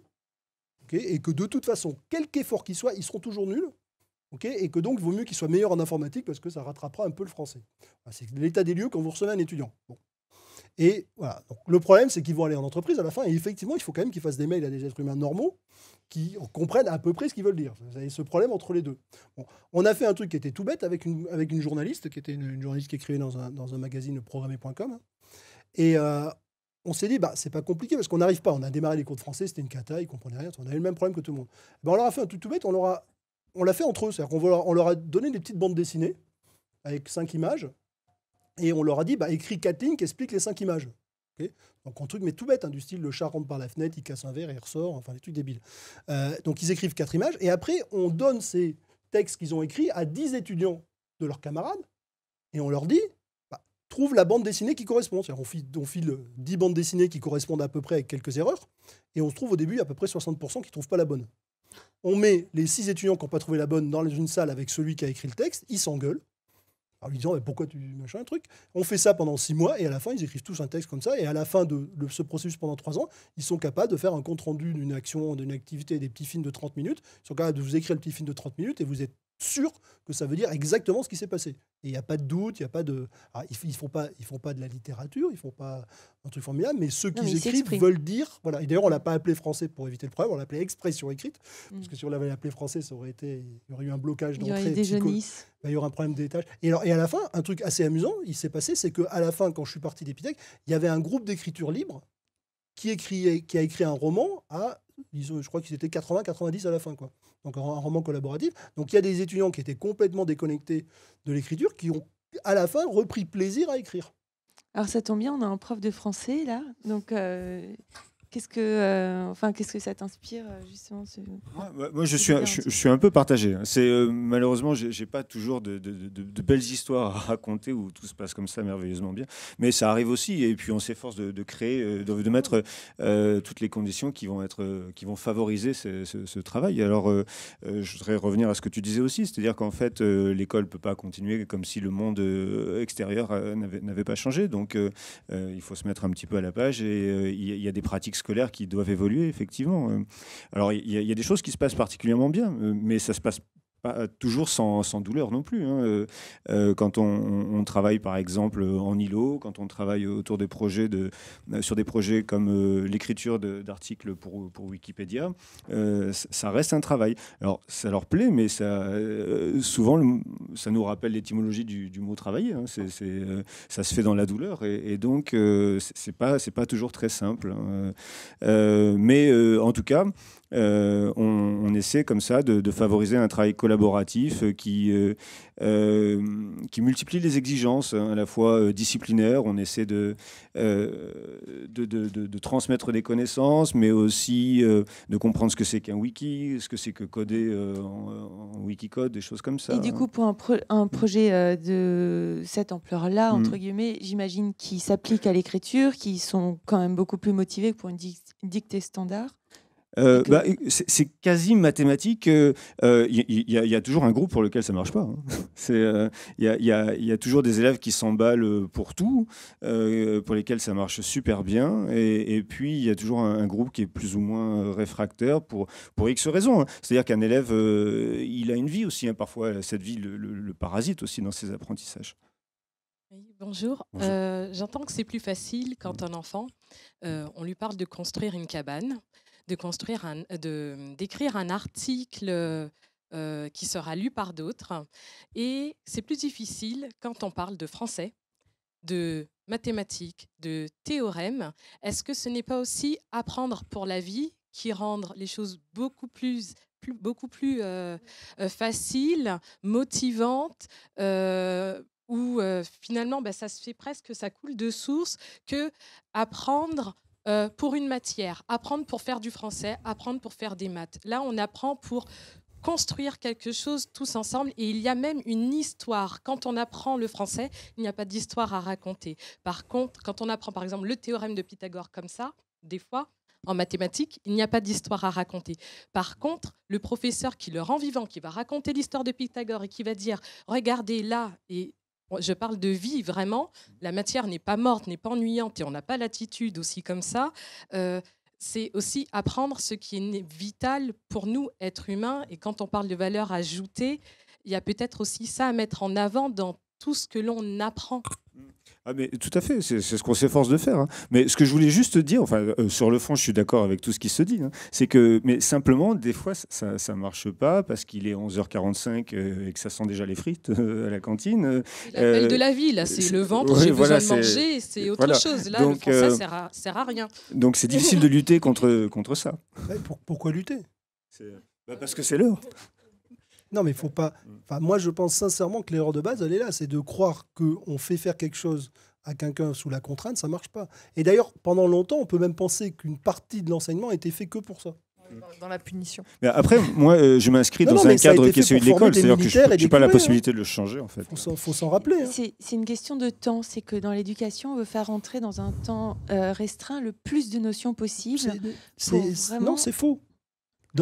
Et que de toute façon, quelque effort qu'ils soient, ils seront toujours nuls. Et que donc, il vaut mieux qu'ils soient meilleurs en informatique parce que ça rattrapera un peu le français. C'est l'état des lieux quand vous recevez un étudiant. Et voilà. Donc, le problème, c'est qu'ils vont aller en entreprise à la fin. Et effectivement, il faut quand même qu'ils fassent des mails à des êtres humains normaux qui comprennent à peu près ce qu'ils veulent dire. Vous avez ce problème entre les deux. On a fait un truc qui était tout bête avec une journaliste, qui était une journaliste qui écrivait dans un magazine programmé.com. Et on s'est dit, c'est pas compliqué parce qu'on n'arrive pas. On a démarré les cours de français, c'était une cata, ils comprenaient rien. On avait le même problème que tout le monde. On leur a fait un truc tout bête, on l'a fait entre eux. C'est-à-dire qu'on leur a donné des petites bandes dessinées avec 5 images et on leur a dit, écris 4 lignes qui expliquent les 5 images. ok. Donc un truc, mais tout bête, hein, du style le chat rentre par la fenêtre, il casse un verre, il ressort, enfin des trucs débiles. Donc ils écrivent 4 images, et après on donne ces textes qu'ils ont écrits à 10 étudiants de leurs camarades, et on leur dit, bah, trouve la bande dessinée qui correspond. C'est-à-dire on file 10 bandes dessinées qui correspondent à peu près avec quelques erreurs, et on se trouve au début à peu près 60% qui ne trouvent pas la bonne. On met les 6 étudiants qui n'ont pas trouvé la bonne dans une salle avec celui qui a écrit le texte, ils s'engueulent. En lui disant, mais pourquoi tu machin un truc. On fait ça pendant 6 mois, et à la fin, ils écrivent tous un texte comme ça, et à la fin de ce processus pendant 3 ans, ils sont capables de faire un compte-rendu d'une action, d'une activité, des petits films de 30 minutes. Ils sont capables de vous écrire le petit film de 30 minutes, et vous êtes sûr que ça veut dire exactement ce qui s'est passé. Et il n'y a pas de doute, il n'y a pas de... Alors, ils font pas de la littérature, ils ne font pas un truc formidable, mais ceux qui écrivent veulent dire... Voilà. Et d'ailleurs, on ne l'a pas appelé français pour éviter le problème, on l'a appelé expression écrite, parce que si on l'avait appelé français, il y aurait eu un blocage d'entrée. Il y aurait des jeunisses. Il y aurait un problème d'étage. Et à la fin, un truc assez amusant, il s'est passé, c'est qu'à la fin, quand je suis parti d'Épithèque, il y avait un groupe d'écriture libre qui a écrit un roman je crois qu'ils étaient 80-90 à la fin, quoi. Donc un roman collaboratif. Donc il y a des étudiants qui étaient complètement déconnectés de l'écriture, qui ont à la fin repris plaisir à écrire. Alors ça tombe bien, on a un prof de français là. Donc qu'est-ce que ça t'inspire justement Moi, je suis un peu partagé. Malheureusement, j'ai pas toujours de belles histoires à raconter où tout se passe comme ça merveilleusement bien. Mais ça arrive aussi, et puis on s'efforce de créer, de mettre toutes les conditions qui vont favoriser ce travail. Alors, je voudrais revenir à ce que tu disais aussi, c'est-à-dire qu'en fait, l'école peut pas continuer comme si le monde extérieur n'avait pas changé. Donc, il faut se mettre un petit peu à la page, et il y a des pratiques scolaires qui doivent évoluer, effectivement. Alors, il y a des choses qui se passent particulièrement bien, mais ça se passe pas toujours sans douleur non plus. Quand on travaille, par exemple, en îlot, quand on travaille autour des projets sur des projets comme l'écriture d'articles pour Wikipédia, ça reste un travail. Alors, ça leur plaît, mais souvent, ça nous rappelle l'étymologie du mot travailler. Ça se fait dans la douleur, et donc, c'est pas toujours très simple. Mais en tout cas, on essaie comme ça de favoriser un travail collaboratif qui multiplie les exigences, à la fois disciplinaires. On essaie de transmettre des connaissances, mais aussi de comprendre ce que c'est qu'un wiki, ce que c'est que coder en Wikicode, des choses comme ça. Et du coup, pour un projet de cette ampleur-là, entre guillemets, j'imagine qu'ils s'appliquent à l'écriture, qui sont quand même beaucoup plus motivés que pour une dictée standard. C'est quasi mathématique. Il y a toujours un groupe pour lequel ça marche pas. Il y a toujours des élèves qui s'emballent pour tout, pour lesquels ça marche super bien, et puis il y a toujours un groupe qui est plus ou moins réfractaire pour X raisons. C'est-à-dire qu'un élève, il a une vie aussi, parfois cette vie le parasite aussi dans ses apprentissages. Oui, bonjour. J'entends que c'est plus facile quand un enfant, on lui parle de construire une cabane, d'écrire un article qui sera lu par d'autres. Et c'est plus difficile quand on parle de français, de mathématiques, de théorèmes. Est-ce que ce n'est pas aussi apprendre pour la vie qui rend les choses beaucoup plus faciles, motivantes, où finalement ça se fait presque, ça coule de source, que apprendre pour une matière, apprendre pour faire du français, apprendre pour faire des maths. Là, on apprend pour construire quelque chose tous ensemble, et il y a même une histoire. Quand on apprend le français, il n'y a pas d'histoire à raconter. Par contre, quand on apprend par exemple le théorème de Pythagore comme ça, des fois, en mathématiques, il n'y a pas d'histoire à raconter. Par contre, le professeur qui le rend vivant, qui va raconter l'histoire de Pythagore et qui va dire « Regardez là », et je parle de vie, vraiment. La matière n'est pas morte, n'est pas ennuyante, et on n'a pas l'attitude aussi comme ça. C'est aussi apprendre ce qui est vital pour nous, êtres humains. Et quand on parle de valeur ajoutée, il y a peut-être aussi ça à mettre en avant dans tout ce que l'on apprend. Ah mais tout à fait, c'est ce qu'on s'efforce de faire. Mais ce que je voulais juste dire, sur le fond, je suis d'accord avec tout ce qui se dit, c'est que, mais simplement, des fois, ça marche pas parce qu'il est 11h45 et que ça sent déjà les frites à la cantine. C'est l'appel de la vie, là, c'est le ventre, j'ai besoin de manger, c'est autre chose. Là, donc, le français sert à rien. Donc c'est difficile de lutter contre ça. Ouais, pourquoi lutter ? Parce que c'est l'heure. Non, mais il faut pas. Moi, je pense sincèrement que l'erreur de base, elle est là, c'est de croire qu'on fait faire quelque chose à quelqu'un sous la contrainte, ça marche pas. Et d'ailleurs, pendant longtemps, on peut même penser qu'une partie de l'enseignement a été fait que pour ça. Dans la punition. Mais après, moi, je m'inscris dans un mais ça a cadre été qui est fait celui de pour former l'école. des C'est-à-dire que militaires et je n'ai des pas la curés, possibilité de le changer, en fait. Faut s'en rappeler. Hein. C'est une question de temps. C'est que dans l'éducation, on veut faire rentrer dans un temps restreint le plus de notions possibles. Non, c'est faux.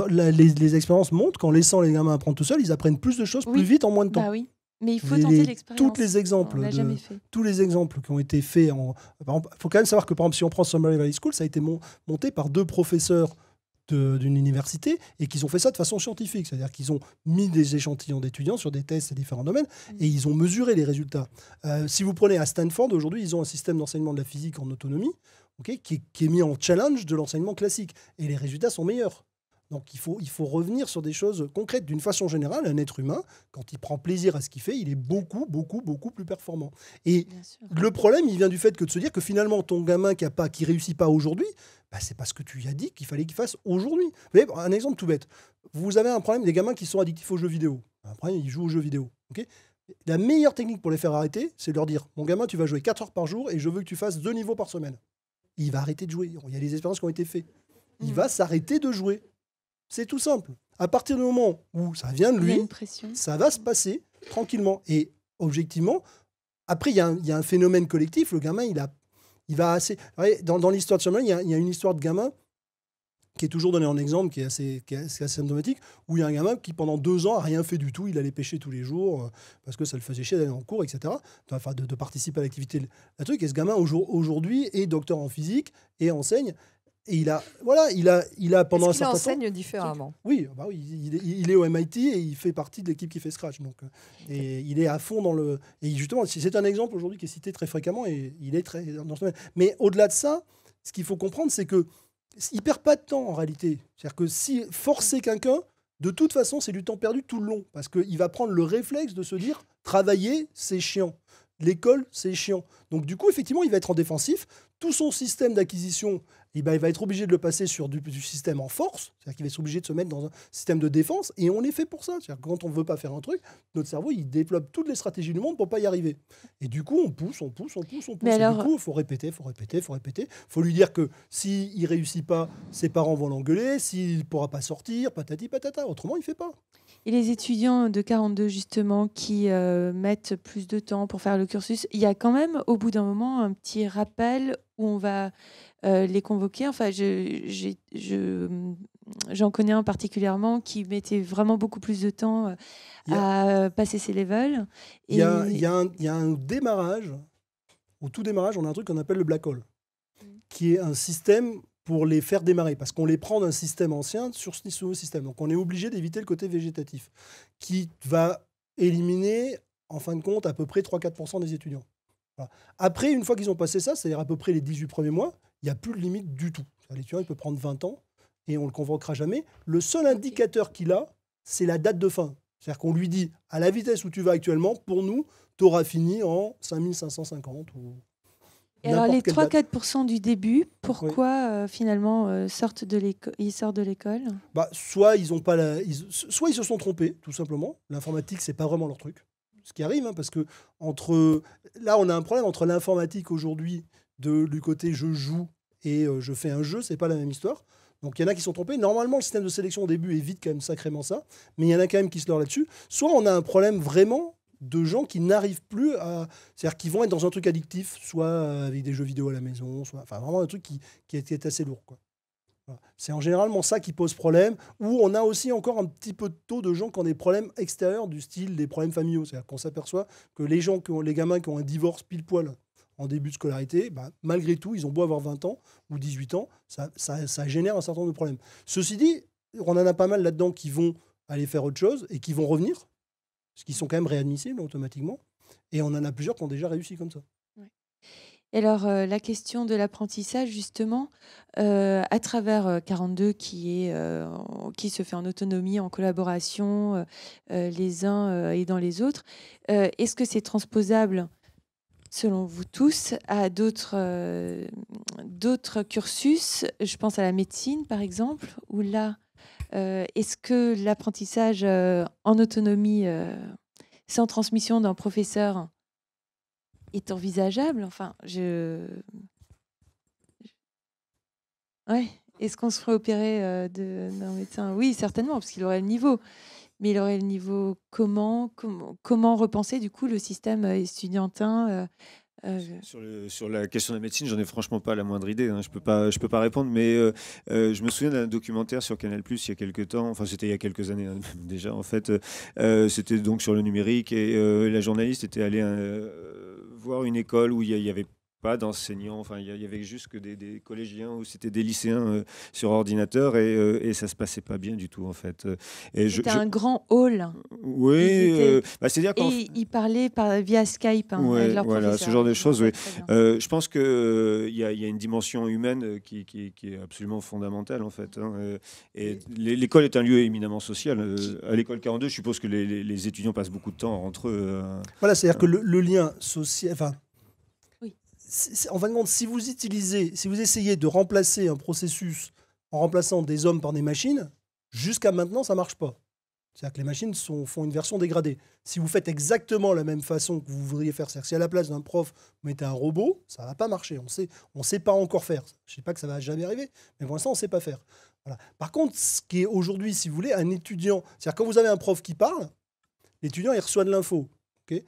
Les expériences montrent qu'en laissant les gamins apprendre tout seuls, ils apprennent plus de choses plus vite en moins de temps. Bah oui. Mais il faut tenter l'expérience. Tous les exemples qui ont été faits. Il faut quand même savoir que, par exemple, si on prend Summer Valley School, ça a été monté par 2 professeurs d'une université et qu'ils ont fait ça de façon scientifique. C'est-à-dire qu'ils ont mis des échantillons d'étudiants sur des tests et différents domaines et ils ont mesuré les résultats. Si vous prenez à Stanford, aujourd'hui, ils ont un système d'enseignement de la physique en autonomie qui est mis en challenge de l'enseignement classique. Et les résultats sont meilleurs. Donc il faut revenir sur des choses concrètes. D'une façon générale, un être humain, quand il prend plaisir à ce qu'il fait, il est beaucoup, beaucoup, beaucoup plus performant. Et le problème, il vient du fait que de se dire que finalement, ton gamin qui réussit pas aujourd'hui, c'est parce que tu lui as dit qu'il fallait qu'il fasse aujourd'hui. Vous voyez, un exemple tout bête. Vous avez un problème des gamins qui sont addictifs aux jeux vidéo. Après, ils jouent aux jeux vidéo. La meilleure technique pour les faire arrêter, c'est de leur dire « Mon gamin, tu vas jouer 4 heures par jour et je veux que tu fasses 2 niveaux par semaine. » Il va arrêter de jouer. Il y a des expériences qui ont été faites. Il va s'arrêter de jouer. C'est tout simple. À partir du moment où ça vient de lui, ça va se passer tranquillement. Et objectivement, après, il y a un phénomène collectif. Le gamin, il va assez... Dans l'histoire de Sherman, il y a une histoire de gamin qui est toujours donnée en exemple, qui est assez symptomatique, où il y a un gamin qui, pendant 2 ans, n'a rien fait du tout. Il allait pêcher tous les jours parce que ça le faisait chier d'aller en cours, etc. Enfin, de participer à l'activité. La truc, et ce gamin, aujourd'hui, est docteur en physique et enseigne. Et il a pendant un certain temps... enseigne différemment. Oui, il est au MIT et il fait partie de l'équipe qui fait Scratch. Donc, et il est à fond dans le... Et justement, c'est un exemple aujourd'hui qui est cité très fréquemment et il est très dans ce domaine. Mais au-delà de ça, ce qu'il faut comprendre, c'est qu'il ne perd pas de temps en réalité. C'est-à-dire que si forcer quelqu'un, de toute façon, c'est du temps perdu tout le long. Parce qu'il va prendre le réflexe de se dire, travailler, c'est chiant. L'école, c'est chiant. Donc du coup, effectivement, il va être en défensif. Tout son système d'acquisition, il va être obligé de le passer sur du système en force. C'est-à-dire qu'il va être obligé de se mettre dans un système de défense. Et on est fait pour ça. C'est-à-dire que quand on ne veut pas faire un truc, notre cerveau, il développe toutes les stratégies du monde pour ne pas y arriver. Et du coup, on pousse. Mais alors... Du coup, il faut répéter. Il faut lui dire que s'il ne réussit pas, ses parents vont l'engueuler. S'il ne pourra pas sortir, patati patata. Autrement, il ne fait pas. Et les étudiants de 42, justement, qui mettent plus de temps pour faire le cursus, il y a quand même, au bout d'un moment, un petit rappel où on va les convoquer. Enfin, j'en connais un particulièrement qui mettait vraiment beaucoup plus de temps à passer ses levels. Il y a un démarrage. Au tout démarrage, on a un truc qu'on appelle le black hole, qui est un système pour les faire démarrer, parce qu'on les prend d'un système ancien sur ce nouveau système. Donc on est obligé d'éviter le côté végétatif, qui va éliminer, en fin de compte, à peu près 3-4% des étudiants. Voilà. Après, une fois qu'ils ont passé ça, c'est-à-dire à peu près les 18 premiers mois, il n'y a plus de limite du tout. L'étudiant, il peut prendre 20 ans et on ne le convoquera jamais. Le seul indicateur qu'il a, c'est la date de fin. C'est-à-dire qu'on lui dit, à la vitesse où tu vas actuellement, pour nous, tu auras fini en 5550 ou... Et alors les 3-4% du début, pourquoi finalement ils sortent de l'école soit ils ont pas soit ils se sont trompés, tout simplement. L'informatique, c'est pas vraiment leur truc. Ce qui arrive, parce que là, on a un problème entre l'informatique aujourd'hui du côté je joue et je fais un jeu, c'est pas la même histoire. Donc il y en a qui sont trompés. Normalement, le système de sélection au début évite quand même sacrément ça, mais il y en a quand même qui se leurrent là-dessus. Soit on a un problème vraiment de gens qui n'arrivent plus à... C'est-à-dire qu'ils vont être dans un truc addictif, soit avec des jeux vidéo à la maison, soit... Enfin, vraiment un truc qui est assez lourd, quoi. Voilà. C'est en généralement ça qui pose problème, où on a aussi encore un petit peu de taux de gens qui ont des problèmes extérieurs du style des problèmes familiaux. C'est-à-dire qu'on s'aperçoit que les gamins qui ont un divorce pile-poil en début de scolarité, malgré tout, ils ont beau avoir 20 ans ou 18 ans, ça génère un certain nombre de problèmes. Ceci dit, on en a pas mal là-dedans qui vont aller faire autre chose et qui vont revenir, parce qu'ils sont quand même réadmissibles automatiquement. Et on en a plusieurs qui ont déjà réussi comme ça. Ouais. Et alors, la question de l'apprentissage, justement, à travers 42, qui se fait en autonomie, en collaboration, les uns aidant les autres, est-ce que c'est transposable, selon vous tous, à d'autres cursus? Je pense à la médecine, par exemple, où là, est-ce que l'apprentissage en autonomie, sans transmission d'un professeur, est envisageable. Enfin, ouais. Est-ce qu'on se ferait opérer d'un médecin? Oui, certainement, parce qu'il aurait le niveau. Mais il aurait le niveau comment repenser du coup le système estudiantin Sur la question de la médecine, j'en ai franchement pas la moindre idée, hein. Je peux pas répondre, mais je me souviens d'un documentaire sur Canal+ il y a quelques temps, enfin c'était il y a quelques années hein, déjà en fait. C'était donc sur le numérique et la journaliste était allée voir une école où il y avait pas d'enseignants, enfin il y avait juste que des collégiens ou c'était des lycéens sur ordinateur et ça se passait pas bien du tout en fait. Et c'était un grand hall. Oui, c'est-à-dire qu'en et ils parlaient via Skype hein, ouais, avec leur voilà, professeur. ce genre de choses. Oui. Bien. Je pense que il y a une dimension humaine qui est absolument fondamentale en fait. Hein. Et l'école est un lieu éminemment social. À l'école 42, je suppose que les étudiants passent beaucoup de temps entre eux. Voilà, c'est-à-dire que le lien social. Enfin, oui. En fin de compte, si vous essayez de remplacer un processus en remplaçant des hommes par des machines, jusqu'à maintenant, ça marche pas. C'est-à-dire que les machines font une version dégradée. Si vous faites exactement la même façon que vous voudriez faire, c'est-à-dire si à la place d'un prof, vous mettez un robot, ça va pas marcher. On sait pas encore faire. Je sais pas que ça va jamais arriver, mais pour l'instant, on sait pas faire. Voilà. Par contre, ce qui est aujourd'hui, si vous voulez, un étudiant, c'est-à-dire quand vous avez un prof qui parle, l'étudiant, il reçoit de l'info. Okay,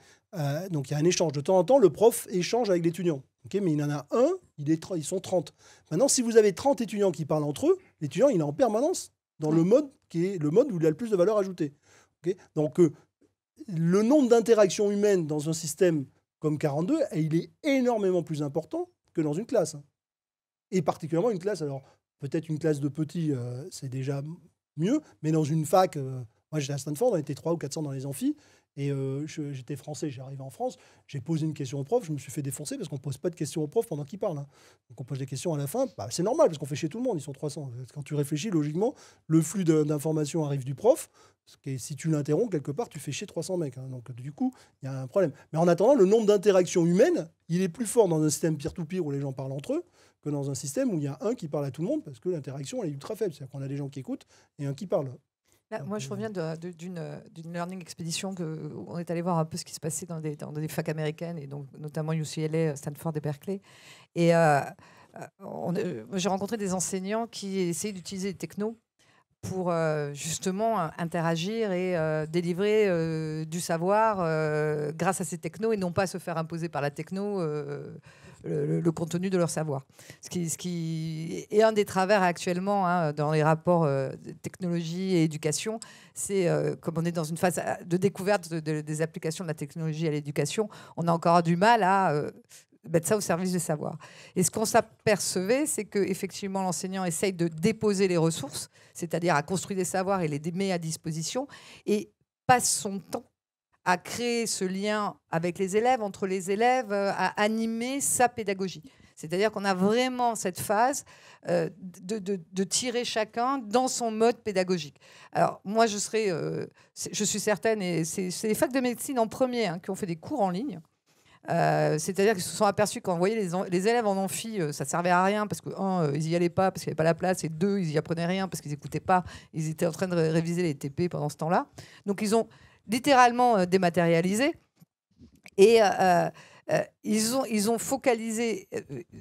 donc, il y a un échange. De temps en temps, le prof échange avec l'étudiant. Okay, mais il en a un, ils sont 30. Maintenant, si vous avez 30 étudiants qui parlent entre eux, l'étudiant, il est en permanence dans le mode qui est le mode où il a le plus de valeur ajoutée. Okay, donc, le nombre d'interactions humaines dans un système comme 42, il est énormément plus important que dans une classe. Et particulièrement une classe, alors peut-être une classe de petits, c'est déjà mieux, mais dans une fac, moi j'étais à Stanford, on était 300 ou 400 dans les amphis, et j'étais français, j'ai arrivé en France, j'ai posé une question au prof, je me suis fait défoncer parce qu'on ne pose pas de questions au prof pendant qu'il parle. Hein. Donc on pose des questions à la fin, c'est normal parce qu'on fait chier tout le monde, ils sont 300. Quand tu réfléchis, logiquement, le flux d'informations arrive du prof, et si tu l'interromps, quelque part, tu fais chier 300 mecs. Hein. Donc du coup, il y a un problème. Mais en attendant, le nombre d'interactions humaines, il est plus fort dans un système peer-to-peer où les gens parlent entre eux que dans un système où il y a un qui parle à tout le monde parce que l'interaction elle est ultra faible. C'est-à-dire qu'on a des gens qui écoutent et un qui parle. Là, moi, je reviens d'une learning expedition on est allé voir un peu ce qui se passait dans des facs américaines, et donc notamment UCLA, Stanford et Berkeley. Et j'ai rencontré des enseignants qui essayaient d'utiliser les technos pour justement interagir et délivrer du savoir grâce à ces technos et non pas se faire imposer par la techno le contenu de leur savoir. Ce qui est un des travers actuellement hein, dans les rapports technologie et éducation, c'est comme on est dans une phase de découverte des applications de la technologie à l'éducation, on a encore du mal à mettre ça au service du savoir. Et ce qu'on s'apercevait, c'est qu'effectivement, l'enseignant essaye de déposer les ressources, c'est-à-dire à construire des savoirs et les met à disposition, et passe son temps à créer ce lien avec les élèves, entre les élèves, à animer sa pédagogie. C'est-à-dire qu'on a vraiment cette phase de tirer chacun dans son mode pédagogique. Alors, moi, je suis certaine, et c'est les facs de médecine en premier hein, qui ont fait des cours en ligne. C'est-à-dire qu'ils se sont aperçus quand on voyait les élèves en amphi, ça ne servait à rien parce que, ils n'y allaient pas parce qu'il n'y avait pas la place, et deux, ils n'y apprenaient rien parce qu'ils n'écoutaient pas, ils étaient en train de réviser les TP pendant ce temps-là. Donc, ils ont littéralement dématérialisé et ils ont focalisé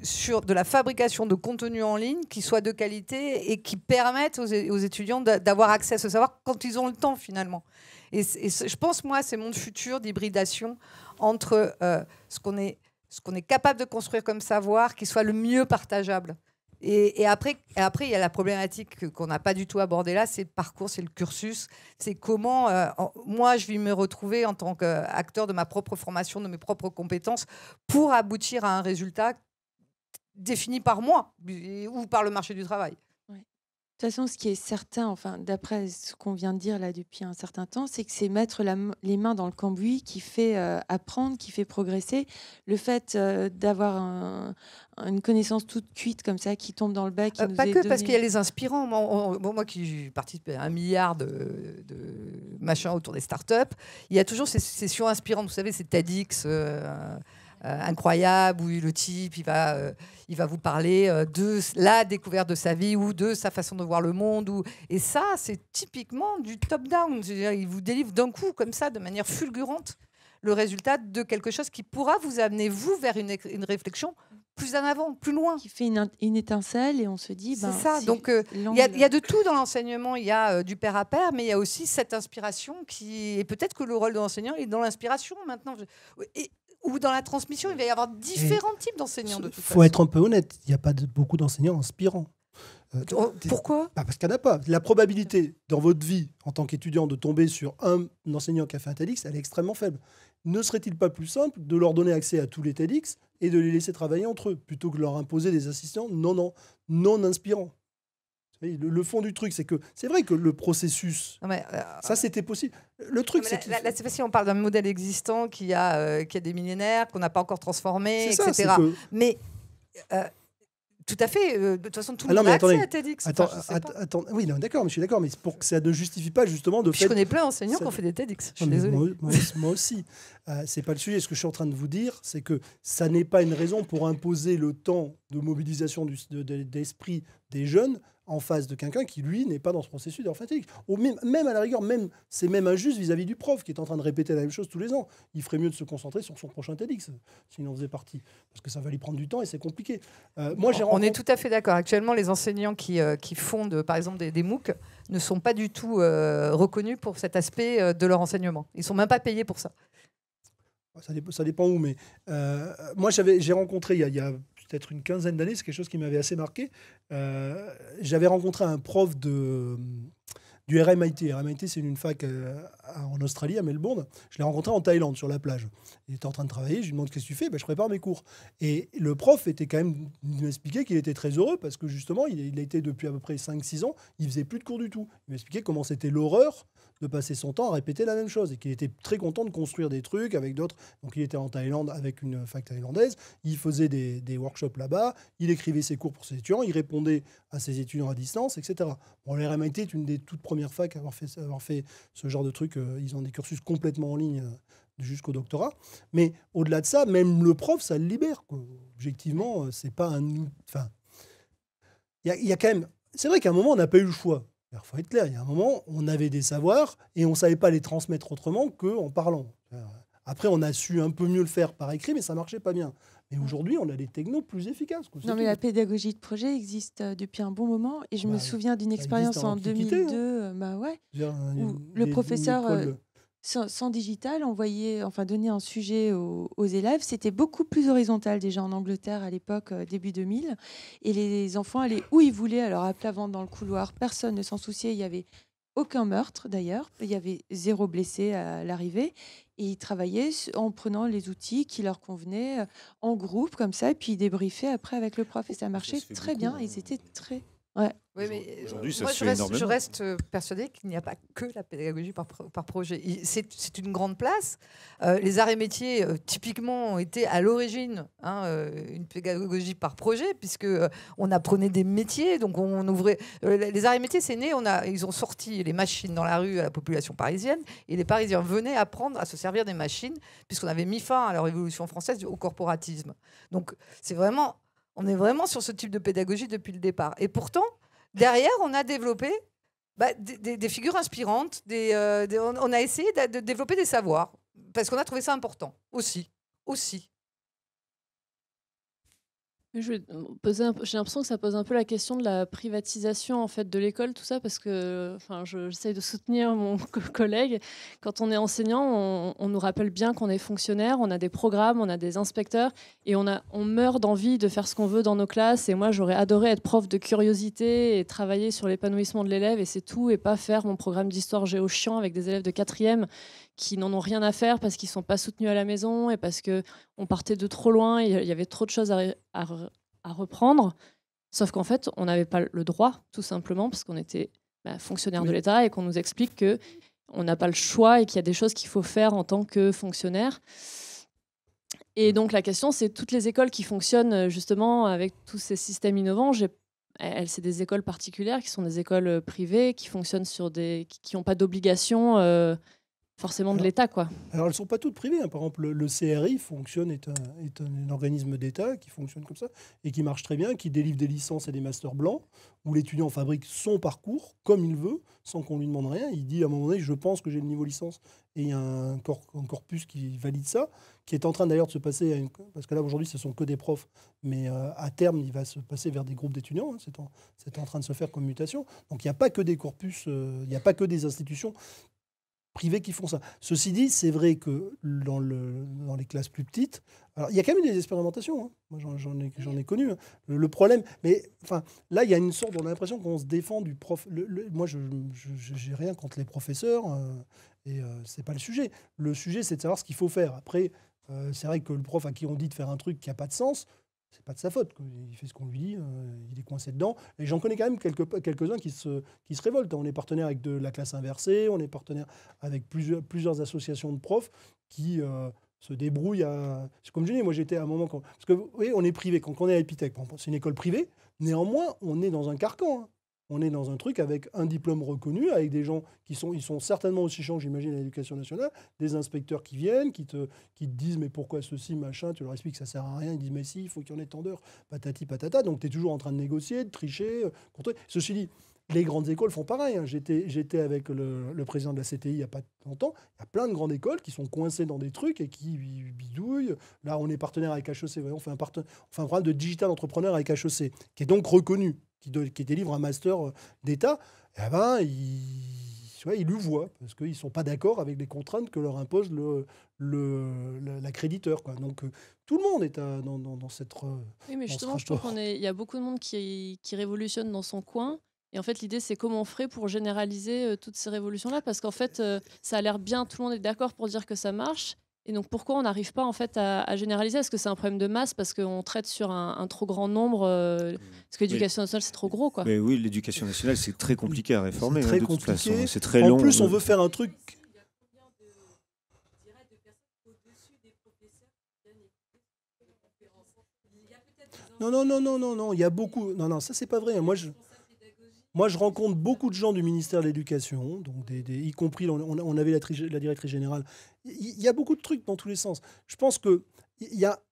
sur de la fabrication de contenu en ligne qui soit de qualité et qui permettent aux étudiants d'avoir accès à ce savoir quand ils ont le temps finalement. Et je pense, moi, c'est mon futur d'hybridation entre ce qu'on est capable de construire comme savoir qui soit le mieux partageable. Et après, il y a la problématique qu'on n'a pas du tout abordée là, c'est le parcours, c'est le cursus. C'est comment, moi, je vais me retrouver en tant qu'acteur de ma propre formation, de mes propres compétences, pour aboutir à un résultat défini par moi ou par le marché du travail. De toute façon, ce qui est certain, enfin, d'après ce qu'on vient de dire là depuis un certain temps, c'est que c'est mettre les mains dans le cambouis qui fait apprendre, qui fait progresser. Le fait d'avoir une connaissance toute cuite comme ça, qui tombe dans le bac, qui nous pas est que donnée. Parce qu'il y a les inspirants. Moi qui participe à 1 milliard de machins autour des startups, il y a toujours ces sessions inspirantes. Vous savez, c'est TEDx incroyable où le type il va vous parler de la découverte de sa vie ou de sa façon de voir le monde et ça c'est typiquement du top down. C'est-à-dire, il vous délivre d'un coup comme ça de manière fulgurante le résultat de quelque chose qui pourra vous amener, vous, vers une réflexion plus en avant, plus loin. Qui fait une étincelle et on se dit... C'est ça. si Donc, il y a de tout dans l'enseignement. Il y a du pair à pair, mais il y a aussi cette inspiration qui... Et peut-être que le rôle de l'enseignant est dans l'inspiration maintenant. Ou dans la transmission. Il va y avoir différents types d'enseignants, de toute façon. Il faut être un peu honnête. Il n'y a pas beaucoup d'enseignants inspirants. Pourquoi ? Parce qu'il n'y en a pas. La probabilité dans votre vie, en tant qu'étudiant, de tomber sur un enseignant qui a fait un TEDx, elle est extrêmement faible. Ne serait-il pas plus simple de leur donner accès à tous les TEDx et de les laisser travailler entre eux, plutôt que de leur imposer des assistants non inspirants? Le fond du truc, c'est que c'est vrai que le processus, ça c'était possible. Le truc, c'est là, c'est facile, on parle d'un modèle existant qui a des millénaires, qu'on n'a pas encore transformé, c'est etc. Ça, que... Mais tout à fait. De toute façon, tout le monde a accès à TEDx. Attends, oui, non, d'accord, mais je suis d'accord, mais c'est pour que ça ne justifie pas justement de fait. Je connais plein d'enseignants qui ont fait des TEDx. Je suis désolée. Moi aussi. C'est pas le sujet. Ce que je suis en train de vous dire, c'est que ça n'est pas une raison pour imposer le temps de mobilisation d'esprit des jeunes en face de quelqu'un qui, lui, n'est pas dans ce processus d'informatique. Même à la rigueur, c'est même injuste vis-à-vis du prof qui est en train de répéter la même chose tous les ans. Il ferait mieux de se concentrer sur son prochain TEDx, s'il en faisait partie. Parce que ça va lui prendre du temps et c'est compliqué. On est tout à fait d'accord. Actuellement, les enseignants qui fondent, par exemple, des MOOC ne sont pas du tout reconnus pour cet aspect de leur enseignement. Ils ne sont même pas payés pour ça. Ça dépend où, mais moi, j'ai rencontré, il y a peut-être une quinzaine d'années, c'est quelque chose qui m'avait assez marqué. J'avais rencontré un prof du RMIT. RMIT, c'est une fac en Australie, à Melbourne. Je l'ai rencontré en Thaïlande, sur la plage. Il était en train de travailler, je lui demande qu'est-ce que tu fais. Je prépare mes cours. Et le prof était quand même, il m'expliquait qu'il était très heureux parce que justement, il a été depuis à peu près 5-6 ans, il faisait plus de cours du tout. Il m'expliquait comment c'était l'horreur de passer son temps à répéter la même chose et qu'il était très content de construire des trucs avec d'autres. Donc il était en Thaïlande avec une fac thaïlandaise, il faisait des workshops là-bas, il écrivait ses cours pour ses étudiants, il répondait à ses étudiants à distance, etc. Bon, le RMIT est une des toutes premières facs à avoir fait ce genre de truc. Ils ont des cursus complètement en ligne jusqu'au doctorat. Mais au-delà de ça, même le prof, ça le libère, quoi. Objectivement, c'est pas un... Enfin, il y a quand même... C'est vrai qu'à un moment, on n'a pas eu le choix. Il faut être clair, il y a un moment, on avait des savoirs et on ne savait pas les transmettre autrement qu'en parlant. Après, on a su un peu mieux le faire par écrit, mais ça ne marchait pas bien. Mais aujourd'hui, on a des technos plus efficaces. Quoi, non, mais la pédagogie de projet existe depuis un bon moment. Et je me souviens d'une expérience en 2002. Où le professeur, sans digital, donnait un sujet aux élèves. C'était beaucoup plus horizontal déjà en Angleterre à l'époque, début 2000. Et les enfants allaient où ils voulaient, alors à plat ventre dans le couloir. Personne ne s'en souciait. Il y avait aucun meurtre d'ailleurs. Il y avait 0 blessé à l'arrivée. Et ils travaillaient en prenant les outils qui leur convenaient en groupe comme ça. Et puis ils débriefaient après avec le prof. Et ça marchait très bien. Ils étaient très... Ouais. Oui, mais aujourd'hui, ça moi, se fait énormément. je reste persuadée qu'il n'y a pas que la pédagogie par projet. C'est une grande place. Les arts et métiers, typiquement, ont été à l'origine une pédagogie par projet, puisque on apprenait des métiers. Donc, on ouvrait. Les arts et métiers, c'est né. Ils ont sorti les machines dans la rue à la population parisienne, et les Parisiens venaient apprendre à se servir des machines, puisqu'on avait mis fin à la Révolution française au corporatisme. Donc, on est vraiment sur ce type de pédagogie depuis le départ. Et pourtant, derrière, on a développé des figures inspirantes. On a essayé de développer des savoirs parce qu'on a trouvé ça important aussi. J'ai l'impression que ça pose un peu la question de la privatisation en fait de l'école, tout ça, parce que j'essaye de soutenir mon collègue. Quand on est enseignant, on nous rappelle bien qu'on est fonctionnaire, on a des programmes, on a des inspecteurs, et on meurt d'envie de faire ce qu'on veut dans nos classes. Et moi, j'aurais adoré être prof de curiosité et travailler sur l'épanouissement de l'élève, et c'est tout, et pas faire mon programme d'histoire géo chiant avec des élèves de 4e qui n'en ont rien à faire parce qu'ils ne sont pas soutenus à la maison et parce qu'on partait de trop loin, il y avait trop de choses à reprendre. Sauf qu'en fait, on n'avait pas le droit, tout simplement, parce qu'on était fonctionnaire de l'État et qu'on nous explique qu'on n'a pas le choix et qu'il y a des choses qu'il faut faire en tant que fonctionnaire. Et donc la question, c'est toutes les écoles qui fonctionnent justement avec tous ces systèmes innovants. C'est des écoles particulières qui sont des écoles privées qui fonctionnent qui n'ont pas d'obligation forcément de l'État, quoi. Alors, elles ne sont pas toutes privées, hein. Par exemple, le CRI fonctionne, est un organisme d'État qui fonctionne comme ça et qui marche très bien, qui délivre des licences et des masters blancs, où l'étudiant fabrique son parcours comme il veut, sans qu'on lui demande rien. Il dit à un moment donné, je pense que j'ai le niveau licence, et il y a un corpus qui valide ça, qui est en train d'ailleurs de se passer, parce que là aujourd'hui ce sont que des profs, mais à terme il va se passer vers des groupes d'étudiants, hein. C'est en train de se faire comme mutation. Donc il n'y a pas que des corpus, il n'y a pas que des institutions privés qui font ça. Ceci dit, c'est vrai que dans les classes plus petites, alors il y a quand même eu des expérimentations, hein. Moi j'en ai connu, hein. Le problème, mais enfin là il y a une sorte, on a l'impression qu'on se défend du prof. Moi je n'ai rien contre les professeurs, c'est pas le sujet. Le sujet c'est de savoir ce qu'il faut faire. Après, c'est vrai que le prof à qui on dit de faire un truc qui n'a pas de sens, c'est pas de sa faute. Il fait ce qu'on lui dit, il est coincé dedans. Et j'en connais quand même quelques-uns qui se révoltent. On est partenaire avec de la classe inversée, on est partenaire avec plusieurs associations de profs qui se débrouillent à... C'est comme je dis, moi j'étais à un moment... Parce que vous voyez, on est privé. Quand on est à Epitech, c'est une école privée. Néanmoins, on est dans un carcan, hein. On est dans un truc avec un diplôme reconnu, avec des gens ils sont certainement aussi chiants, j'imagine, à l'Éducation nationale, des inspecteurs qui viennent, qui te disent mais pourquoi ceci, machin, tu leur expliques que ça sert à rien, ils disent mais si, il faut qu'il y en ait tant d'heures, patati patata, donc tu es toujours en train de négocier, de tricher, contrôler. Ceci dit, les grandes écoles font pareil, hein. J'étais avec le président de la CTI il n'y a pas longtemps, il y a plein de grandes écoles qui sont coincées dans des trucs et qui bidouillent. Là, on est partenaire avec HEC, on fait un programme de digital entrepreneur avec HEC, qui est donc reconnu, qui délivre un master d'État. Eh ben, ils lui voient, parce qu'ils ne sont pas d'accord avec les contraintes que leur impose l'accréditeur, quoi. Donc, tout le monde est dans cette... Oui, mais justement, je trouve qu'il y a beaucoup de monde qui révolutionne dans son coin. Et en fait, l'idée, c'est comment on ferait pour généraliser toutes ces révolutions-là. Parce qu'en fait, ça a l'air bien, tout le monde est d'accord pour dire que ça marche. Et donc, pourquoi on n'arrive pas en fait à généraliser? Est-ce que c'est un problème de masse parce qu'on traite sur un trop grand nombre parce que l'éducation nationale, c'est trop gros, quoi. Mais oui, l'éducation nationale, c'est très compliqué à réformer. C'est très de toute compliqué. façon. C'est très long. En plus, on veut faire un truc... Non, il y a beaucoup... Non, ça, c'est pas vrai. Moi, je rencontre beaucoup de gens du ministère de l'Éducation, donc y compris, on avait la directrice générale. Il y a beaucoup de trucs dans tous les sens. Je pense que...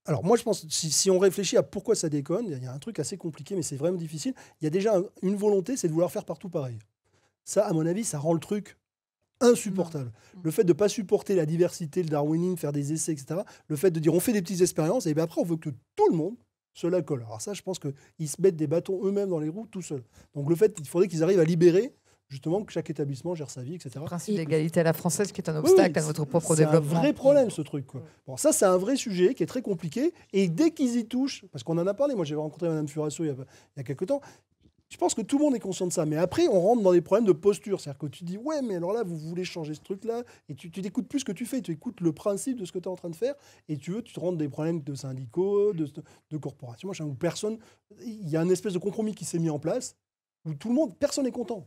Alors, moi, je pense, si on réfléchit à pourquoi ça déconne, il y a un truc assez compliqué, mais c'est vraiment difficile. Il y a déjà une volonté, c'est de vouloir faire partout pareil. Ça, à mon avis, ça rend le truc insupportable. Le fait de ne pas supporter la diversité, le darwinisme, faire des essais, etc. Le fait de dire on fait des petites expériences, et bien après, on veut que tout le monde se la colle. Alors ça, je pense qu'ils se mettent des bâtons eux-mêmes dans les roues tout seuls. Donc le fait, il faudrait qu'ils arrivent à libérer justement que chaque établissement gère sa vie, etc. Le principe d'égalité à la française qui est un obstacle à notre propre développement. C'est un vrai problème, ce truc, quoi. Bon, ça, c'est un vrai sujet qui est très compliqué. Et dès qu'ils y touchent, parce qu'on en a parlé, moi j'avais rencontré Mme Furasso il y a quelques temps, je pense que tout le monde est conscient de ça. Mais après, on rentre dans des problèmes de posture. C'est-à-dire que tu dis, ouais, mais alors là, vous voulez changer ce truc-là. Et tu n'écoutes plus ce que tu fais. Tu écoutes le principe de ce que tu es en train de faire. Et tu te rentres des problèmes de syndicaux, de corporations, machin, où personne... Il y a un espèce de compromis qui s'est mis en place, où personne n'est content.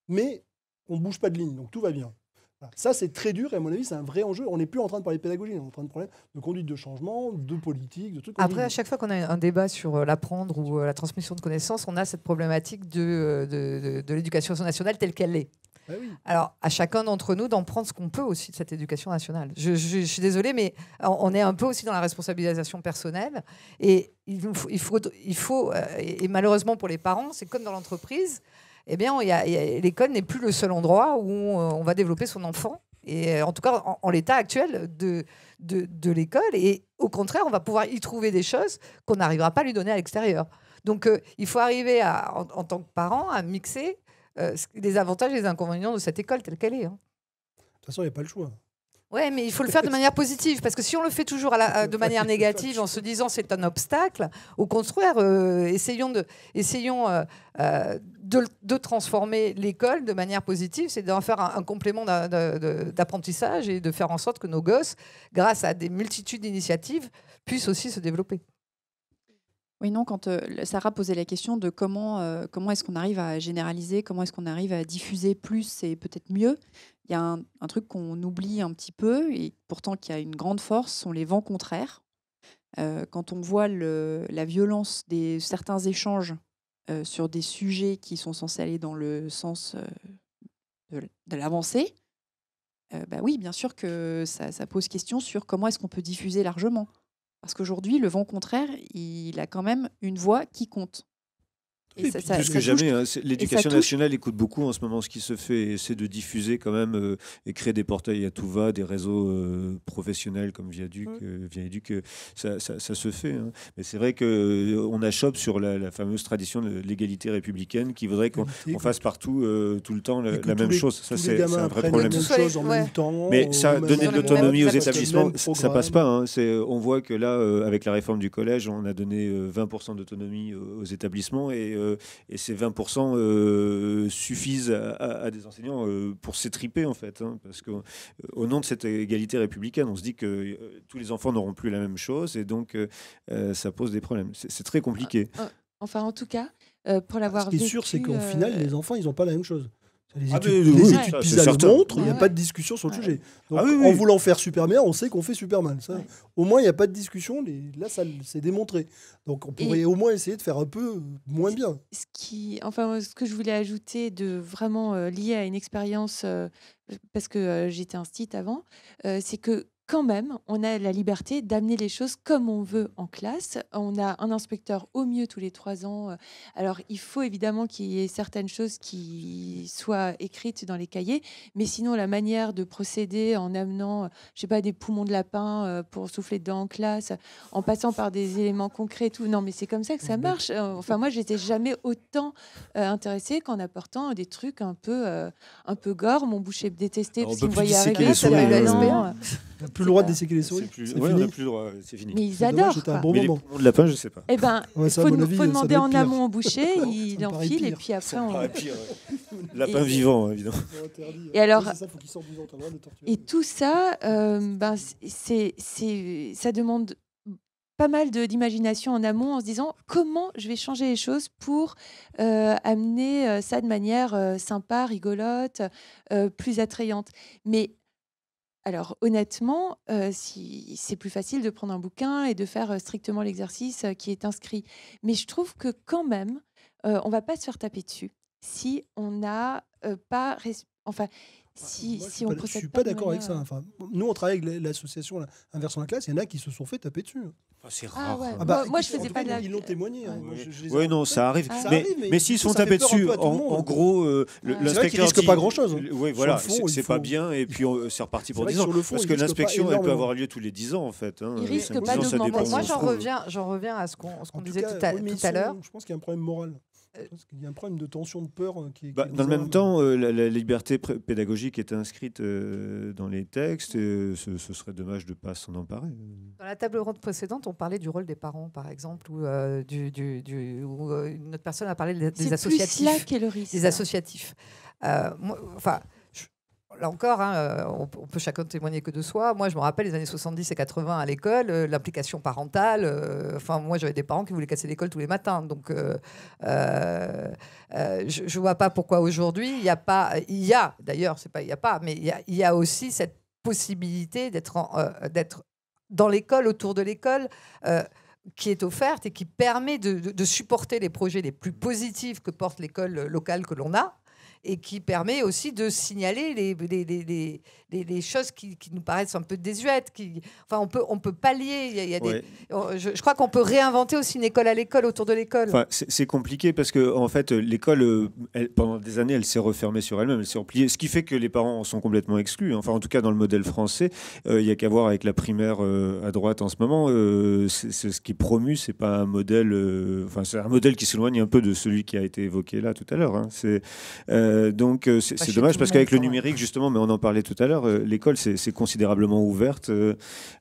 Mais on ne bouge pas de ligne. Donc tout va bien. Voilà. Ça, c'est très dur. Et à mon avis, c'est un vrai enjeu. On n'est plus en train de parler de pédagogie. On est en train de parler de conduite de changement, de politique, de trucs. Après, à chaque fois qu'on a un débat sur l'apprendre ou la transmission de connaissances, on a cette problématique de l'éducation nationale telle qu'elle est. Ah oui. Alors, à chacun d'entre nous d'en prendre ce qu'on peut aussi de cette éducation nationale. Je suis désolée, mais on est un peu aussi dans la responsabilisation personnelle. Et il faut et malheureusement pour les parents, c'est comme dans l'entreprise, eh bien, l'école n'est plus le seul endroit où on va développer son enfant. Et en tout cas, en l'état actuel de l'école. Et au contraire, on va pouvoir y trouver des choses qu'on n'arrivera pas à lui donner à l'extérieur. Donc, il faut arriver, en tant que parent, à mixer les avantages et les inconvénients de cette école telle qu'elle est. Hein. De toute façon, il n'y a pas le choix. Ouais, mais il faut le faire de manière positive, parce que si on le fait toujours de manière négative en se disant c'est un obstacle, au contraire, essayons de transformer l'école de manière positive, c'est d'en faire un complément d'apprentissage et de faire en sorte que nos gosses, grâce à des multitudes d'initiatives, puissent aussi se développer. Oui, non, quand Sarah posait la question de comment est-ce qu'on arrive à généraliser, comment est-ce qu'on arrive à diffuser plus et peut-être mieux, il y a un truc qu'on oublie un petit peu et pourtant qui a une grande force, sont les vents contraires. Quand on voit la violence de certains échanges sur des sujets qui sont censés aller dans le sens de l'avancée, bah oui, bien sûr que ça pose question sur comment est-ce qu'on peut diffuser largement. Parce qu'aujourd'hui, le vent contraire, il a quand même une voix qui compte. Et plus que jamais, l'éducation nationale écoute beaucoup en ce moment ce qui se fait et essaie de diffuser quand même et créer des portails à tout va, des réseaux professionnels comme Viaduc, ça se fait. Hein. Mais c'est vrai qu'on achoppe sur la fameuse tradition de l'égalité républicaine qui voudrait qu'on fasse partout tout le temps la même chose. Ça, c'est un vrai problème. Mais ça, donner de l'autonomie aux établissements, ça passe pas. Hein. On voit que là, avec la réforme du collège, on a donné 20% d'autonomie aux établissements et ces 20% suffisent à des enseignants pour s'étriper en fait, hein, parce qu'au nom de cette égalité républicaine, on se dit que tous les enfants n'auront plus la même chose et donc ça pose des problèmes. C'est très compliqué. Enfin, en tout cas, pour l'avoir vécu... Ce qui est sûr, c'est qu'au final, les enfants, ils n'ont pas la même chose. Les études PISA le montrent, il n'y a pas de discussion sur le sujet. Donc, en voulant faire super bien, on sait qu'on fait super mal. Ça, au moins, il n'y a pas de discussion. Là, ça c'est démontré. Donc, on pourrait au moins essayer de faire un peu moins bien. Ce que je voulais ajouter de vraiment lié à une expérience, parce que j'étais instite avant, c'est que quand même, on a la liberté d'amener les choses comme on veut en classe. On a un inspecteur au mieux tous les 3 ans. Alors, il faut évidemment qu'il y ait certaines choses qui soient écrites dans les cahiers, mais sinon, la manière de procéder en amenant, je sais pas, des poumons de lapin pour souffler dedans en classe, en passant par des éléments concrets et tout. Non, mais c'est comme ça que ça marche. Enfin, moi, j'étais jamais autant intéressée qu'en apportant des trucs un peu gore. Mon boucher détesté parce qu'il me voyait arriver. On n'a plus le droit de disséquer les souris. Oui, on n'a plus le droit, c'est fini. Mais ils adorent. C'était un bon mais moment. les poumons de lapin, je ne sais pas. Eh ben, il faut demander en amont au boucher, il enfile et puis après on... Lapin vivant, évidemment. Et alors, et tout ça, ça demande pas mal d'imagination en amont en se disant comment je vais changer les choses pour amener ça de manière sympa, rigolote, plus attrayante. Mais alors honnêtement, c'est plus facile de prendre un bouquin et de faire strictement l'exercice qui est inscrit. Mais je trouve que quand même, on ne va pas se faire taper dessus si on n'a pas... Si on procède. Je suis pas d'accord avec ça. Enfin, nous, on travaille avec l'association Inversion de la classe. Il y en a qui se sont fait taper dessus. C'est rare. Moi, je faisais pas de la... Ils l'ont témoigné. Oui, non, ça arrive. Mais s'ils sont tapés dessus, en gros, l'inspecteur risque pas grand-chose. Oui, voilà, c'est pas bien. Et puis, c'est reparti pour 10 ans. Parce que l'inspection, elle peut avoir lieu tous les 10 ans, en fait. Il risque pas d'augmenter. Moi, j'en reviens à ce qu'on disait tout à l'heure. Je pense qu'il y a un problème moral. Il y a un problème de tension, de peur qui dans le même temps, la liberté pédagogique est inscrite dans les textes et ce serait dommage de ne pas s'en emparer. Dans la table ronde précédente, on parlait du rôle des parents, par exemple, ou une autre personne a parlé des associatifs. C'est plus là qu'est le risque. Des associatifs. Là encore, on peut chacun témoigner que de soi. Moi, je me rappelle les années 70 et 80 à l'école, l'implication parentale. Moi, j'avais des parents qui voulaient casser l'école tous les matins. Donc, je ne vois pas pourquoi aujourd'hui, il y a, d'ailleurs, c'est pas il n'y a pas, mais il y a aussi cette possibilité d'être dans l'école, autour de l'école, qui est offerte et qui permet de supporter les projets les plus positifs que porte l'école locale que l'on a. Et qui permet aussi de signaler les choses qui nous paraissent un peu désuètes. On peut pallier. Je crois qu'on peut réinventer aussi une école à l'école, autour de l'école. C'est compliqué parce que en fait, l'école, pendant des années, elle s'est refermée sur elle-même, elle s'est repliée, ce qui fait que les parents en sont complètement exclus. Enfin, en tout cas, dans le modèle français, il n'y a qu'à voir avec la primaire à droite en ce moment. C'est ce qui est promu, c'est pas un modèle... c'est un modèle qui s'éloigne un peu de celui qui a été évoqué là tout à l'heure. Hein. Donc c'est dommage parce qu'avec le numérique justement, mais on en parlait tout à l'heure, l'école c'est considérablement ouverte,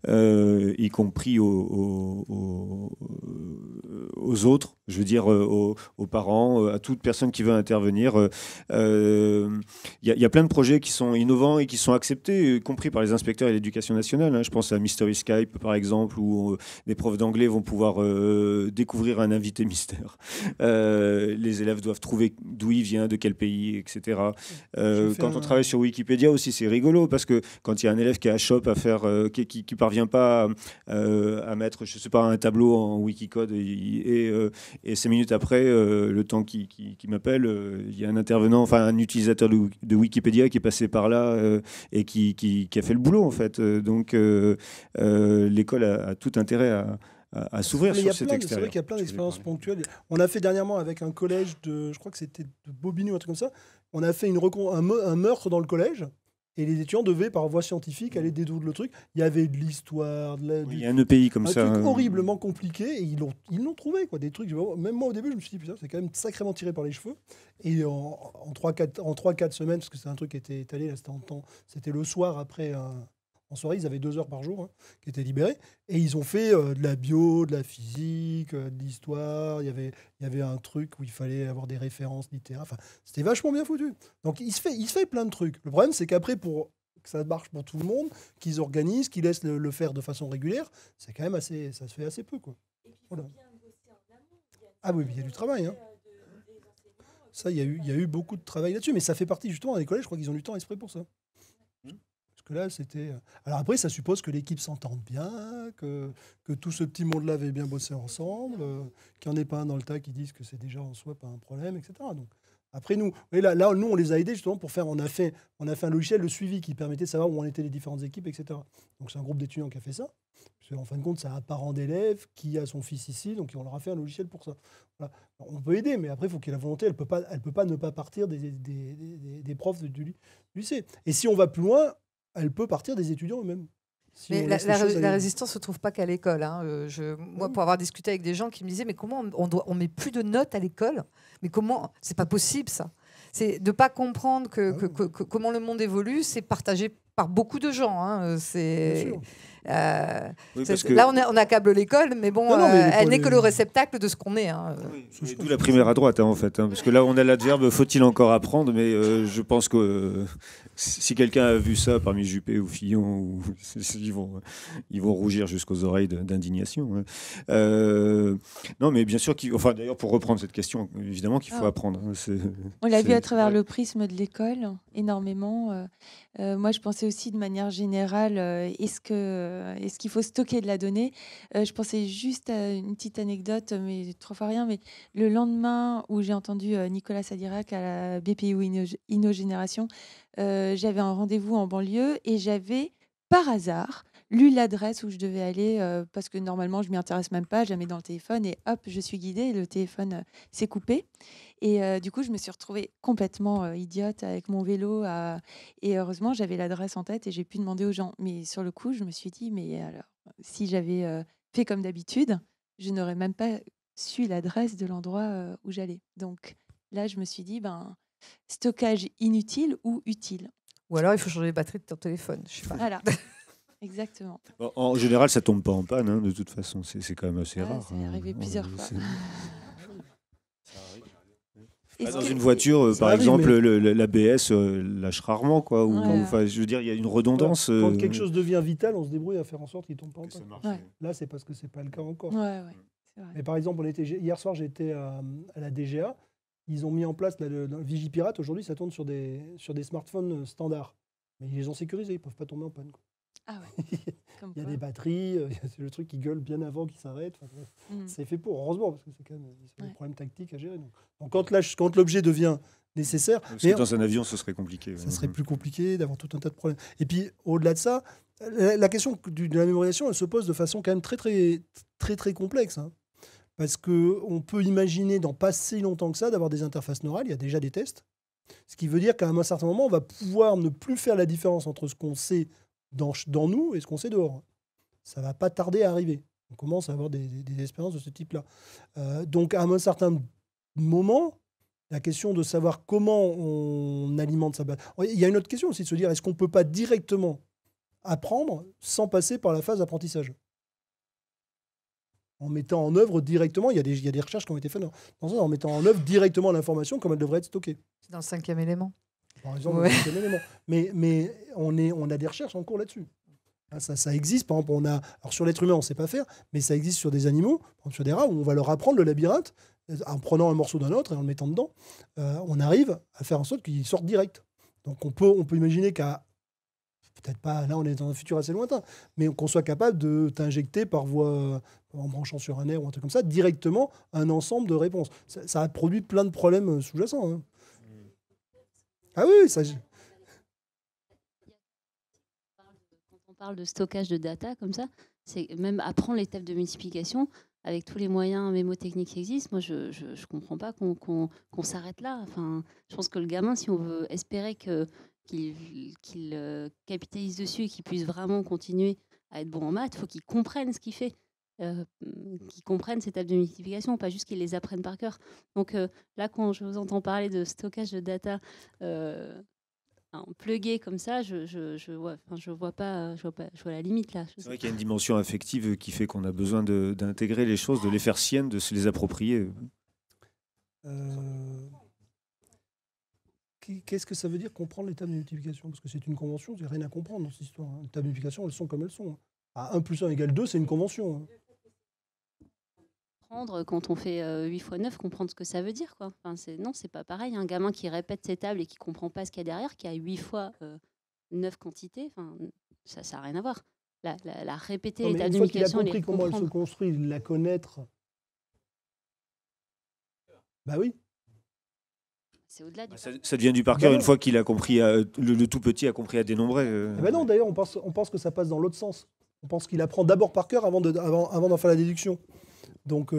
y compris aux autres, je veux dire aux parents, à toute personne qui veut intervenir. Il y a plein de projets qui sont innovants et qui sont acceptés, compris par les inspecteurs et l'éducation nationale. Hein. Je pense à Mystery Skype par exemple, où des profs d'anglais vont pouvoir découvrir un invité mystère. Les élèves doivent trouver d'où il vient, de quel pays, etc. J'ai fait Quand on un- travaille sur Wikipédia aussi, c'est rigolo parce que quand il y a un élève qui a shop à faire, qui parvient pas à mettre, je sais pas, un tableau en Wikicode et 5 minutes après, le temps qu'il m'appelle, il y a un intervenant, enfin un utilisateur de Wikipédia qui est passé par là et qui a fait le boulot en fait. Donc l'école a tout intérêt à s'ouvrir Mais il y a sur cet plein extérieur. c'est vrai qu'il y a plein Je vais d'expériences parler. ponctuelles. On a fait dernièrement avec un collège je crois que c'était de Bobigny ou un truc comme ça, on a fait un meurtre dans le collège et les étudiants devaient, par voie scientifique, aller dédoubler le truc. Il y avait de l'histoire, Oui, il y a un EPI comme un ça. truc horriblement compliqué et ils l'ont trouvé, quoi. Des trucs, même moi au début, je me suis dit, putain, c'est quand même sacrément tiré par les cheveux. Et en 3-4 semaines, parce que c'est un truc qui était étalé, là, c'était le soir après. En soirée, ils avaient 2 heures par jour qui étaient libérées. Et ils ont fait de la bio, de la physique, de l'histoire. Il y avait un truc où il fallait avoir des références littéraires. Enfin, c'était vachement bien foutu. Donc, il se fait plein de trucs. Le problème, c'est qu'après, pour que ça marche pour tout le monde, qu'ils organisent, qu'ils laissent le faire de façon régulière, c'est quand même ça se fait assez peu, quoi. Voilà. Ah oui, il y a du travail. Ça, il y a eu beaucoup de travail là-dessus. Mais ça fait partie, justement, des collèges. Je crois qu'ils ont du temps exprès pour ça. Que là, c'était. Alors après, ça suppose que l'équipe s'entende bien, que tout ce petit monde-là avait bien bossé ensemble, qu'il n'y en ait pas un dans le tas qui dise que c'est déjà en soi pas un problème, etc. Donc, après, nous, nous, on les a aidés justement pour faire. On a fait un logiciel de suivi qui permettait de savoir où en étaient les différentes équipes, etc. Donc, c'est un groupe d'étudiants qui a fait ça. Parce qu'en fin de compte, c'est un parent d'élève qui a son fils ici, donc on leur a fait un logiciel pour ça. Voilà. On peut aider, mais après, il faut qu'il y ait la volonté. Elle peut pas ne pas partir des profs du lycée. Et si on va plus loin, elle peut partir des étudiants eux-mêmes. Si Mais on la, laisse les choses la aller. résistance ne se trouve pas qu'à l'école. Moi, pour avoir discuté avec des gens qui me disaient, mais comment on met plus de notes à l'école? Mais comment? C'est pas possible, ça. C'est de pas comprendre comment le monde évolue, c'est partagé par beaucoup de gens. Bien sûr. Oui, parce que- Là, on accable l'école, mais bon, Non, mais elle n'est que le réceptacle de ce qu'on est. Et d'où la primaire à droite, en fait. Parce que là, on a l'adverbe faut-il encore apprendre, mais je pense que si quelqu'un a vu ça parmi Juppé ou Fillon, ils vont rougir jusqu'aux oreilles d'indignation. Non, mais bien sûr, d'ailleurs, pour reprendre cette question, évidemment qu'il faut apprendre. On l'a vu à travers le prisme de l'école, énormément. Moi, je pensais aussi de manière générale, est-ce qu'il faut stocker de la donnée? Je pensais juste à une petite anecdote, mais 3 fois rien. Mais le lendemain où j'ai entendu Nicolas Sadirac à la BPI InnoGénération, j'avais un rendez-vous en banlieue et j'avais, par hasard, lu l'adresse où je devais aller parce que normalement, je m'y intéresse même pas. Je la mets dans le téléphone et hop, je suis guidée. Et le téléphone s'est coupé. Et du coup, je me suis retrouvée complètement idiote avec mon vélo. Et heureusement, j'avais l'adresse en tête et j'ai pu demander aux gens. Mais sur le coup, je me suis dit, mais alors, si j'avais fait comme d'habitude, je n'aurais même pas su l'adresse de l'endroit où j'allais. Donc là, je me suis dit, stockage inutile ou utile. Ou alors, il faut changer les batteries de ton téléphone. Je sais pas. Voilà. Exactement. En général, ça tombe pas en panne, de toute façon. C'est quand même assez rare. Ça est arrivé plusieurs fois. Dans une voiture, Ça par arrive, exemple, mais- l'ABS lâche rarement, quoi. Je veux dire, il y a une redondance. Quand quelque chose devient vital, on se débrouille à faire en sorte qu'il ne tombe pas en que ça panne. marche. Ouais. Là, c'est parce que c'est pas le cas encore. Ouais, c'est vrai. Mais par exemple, hier soir, j'étais à la DGA. Ils ont mis en place le Vigipirate. Aujourd'hui, ça tourne sur des smartphones standards. Mais ils les ont sécurisés, ils ne peuvent pas tomber en panne, quoi. Ah ouais. Comme Il y a quoi. des batteries, c'est le truc qui gueule bien avant qu'il s'arrête. Enfin, bref. Mm. C'est fait pour, heureusement, parce que c'est quand même des Ouais. problèmes tactiques à gérer. Donc quand l'objet devient nécessaire, Parce mais que dans un avion, ce serait compliqué. ça serait plus compliqué d'avoir tout un tas de problèmes. Et puis, au-delà de ça, la question de la mémorisation, elle se pose de façon quand même très complexe. Parce qu'on peut imaginer, dans pas si longtemps que ça, d'avoir des interfaces neurales. Il y a déjà des tests. Ce qui veut dire qu'à un certain moment, on va pouvoir ne plus faire la différence entre ce qu'on sait dans nous et ce qu'on sait dehors. Ça va pas tarder à arriver. On commence à avoir des expériences de ce type-là. Donc, à un certain moment, la question de savoir comment on alimente sa base. Il y a une autre question aussi de se dire, est-ce qu'on ne peut pas directement apprendre sans passer par la phase d'apprentissage? En mettant en œuvre directement, il y a des recherches qui ont été faites dans ça, en mettant en œuvre directement l'information comme elle devrait être stockée. C'est dans le 5e élément. Par exemple, Ouais. c'est un élément. Mais on a des recherches en cours là-dessus. Ça existe, par exemple, alors sur l'être humain, on ne sait pas faire, mais ça existe sur des animaux, par exemple sur des rats, où on va leur apprendre le labyrinthe, en prenant un morceau d'un autre et en le mettant dedans, on arrive à faire en sorte qu'il sorte direct. Donc on peut imaginer qu'à, peut-être pas, là on est dans un futur assez lointain, mais qu'on soit capable de t'injecter par voie, en branchant sur un nerf ou un truc comme ça, directement un ensemble de réponses. Ça a produit plein de problèmes sous-jacents. Hein. Ah oui, ça... Quand on parle de stockage de data comme ça, c'est même apprendre l'étape de multiplication avec tous les moyens mémotechniques qui existent. Moi, je ne comprends pas qu'on s'arrête là. Enfin, je pense que le gamin, si on veut espérer qu'il capitalise dessus et qu'il puisse vraiment continuer à être bon en maths, il faut qu'il comprenne ce qu'il fait. Qu'ils comprennent ces tables de multiplication, pas juste qu'ils les apprennent par cœur. Donc là, quand je vous entends parler de stockage de data plugué comme ça, je vois la limite là. C'est vrai qu'il y a une dimension affective qui fait qu'on a besoin d'intégrer les choses, de les faire siennes, de se les approprier. Qu'est-ce que ça veut dire comprendre les tables de multiplication? Parce que c'est une convention, il n'y a rien à comprendre dans cette histoire. Hein. Les tables de multiplication, elles sont comme elles sont. Hein. 1 + 1 = 2, c'est une convention. Hein. Quand on fait 8 x 9, comprendre ce que ça veut dire. Quoi. Enfin, non, c'est pas pareil. Un gamin qui répète ses tables et qui comprend pas ce qu'il y a derrière, qui a 8 fois 9 quantités, ça n'a rien à voir. La répéter, non, les tables de multiplication... multiplication, Une fois qu'il a compris comment elle se construit, la connaître... Bah oui. C'est au-delà du ça devient du par cœur une fois qu'il a compris, le tout petit a compris à dénombrer. Eh ben non, d'ailleurs, on pense que ça passe dans l'autre sens. On pense qu'il apprend d'abord par cœur avant d'en faire la déduction. Donc,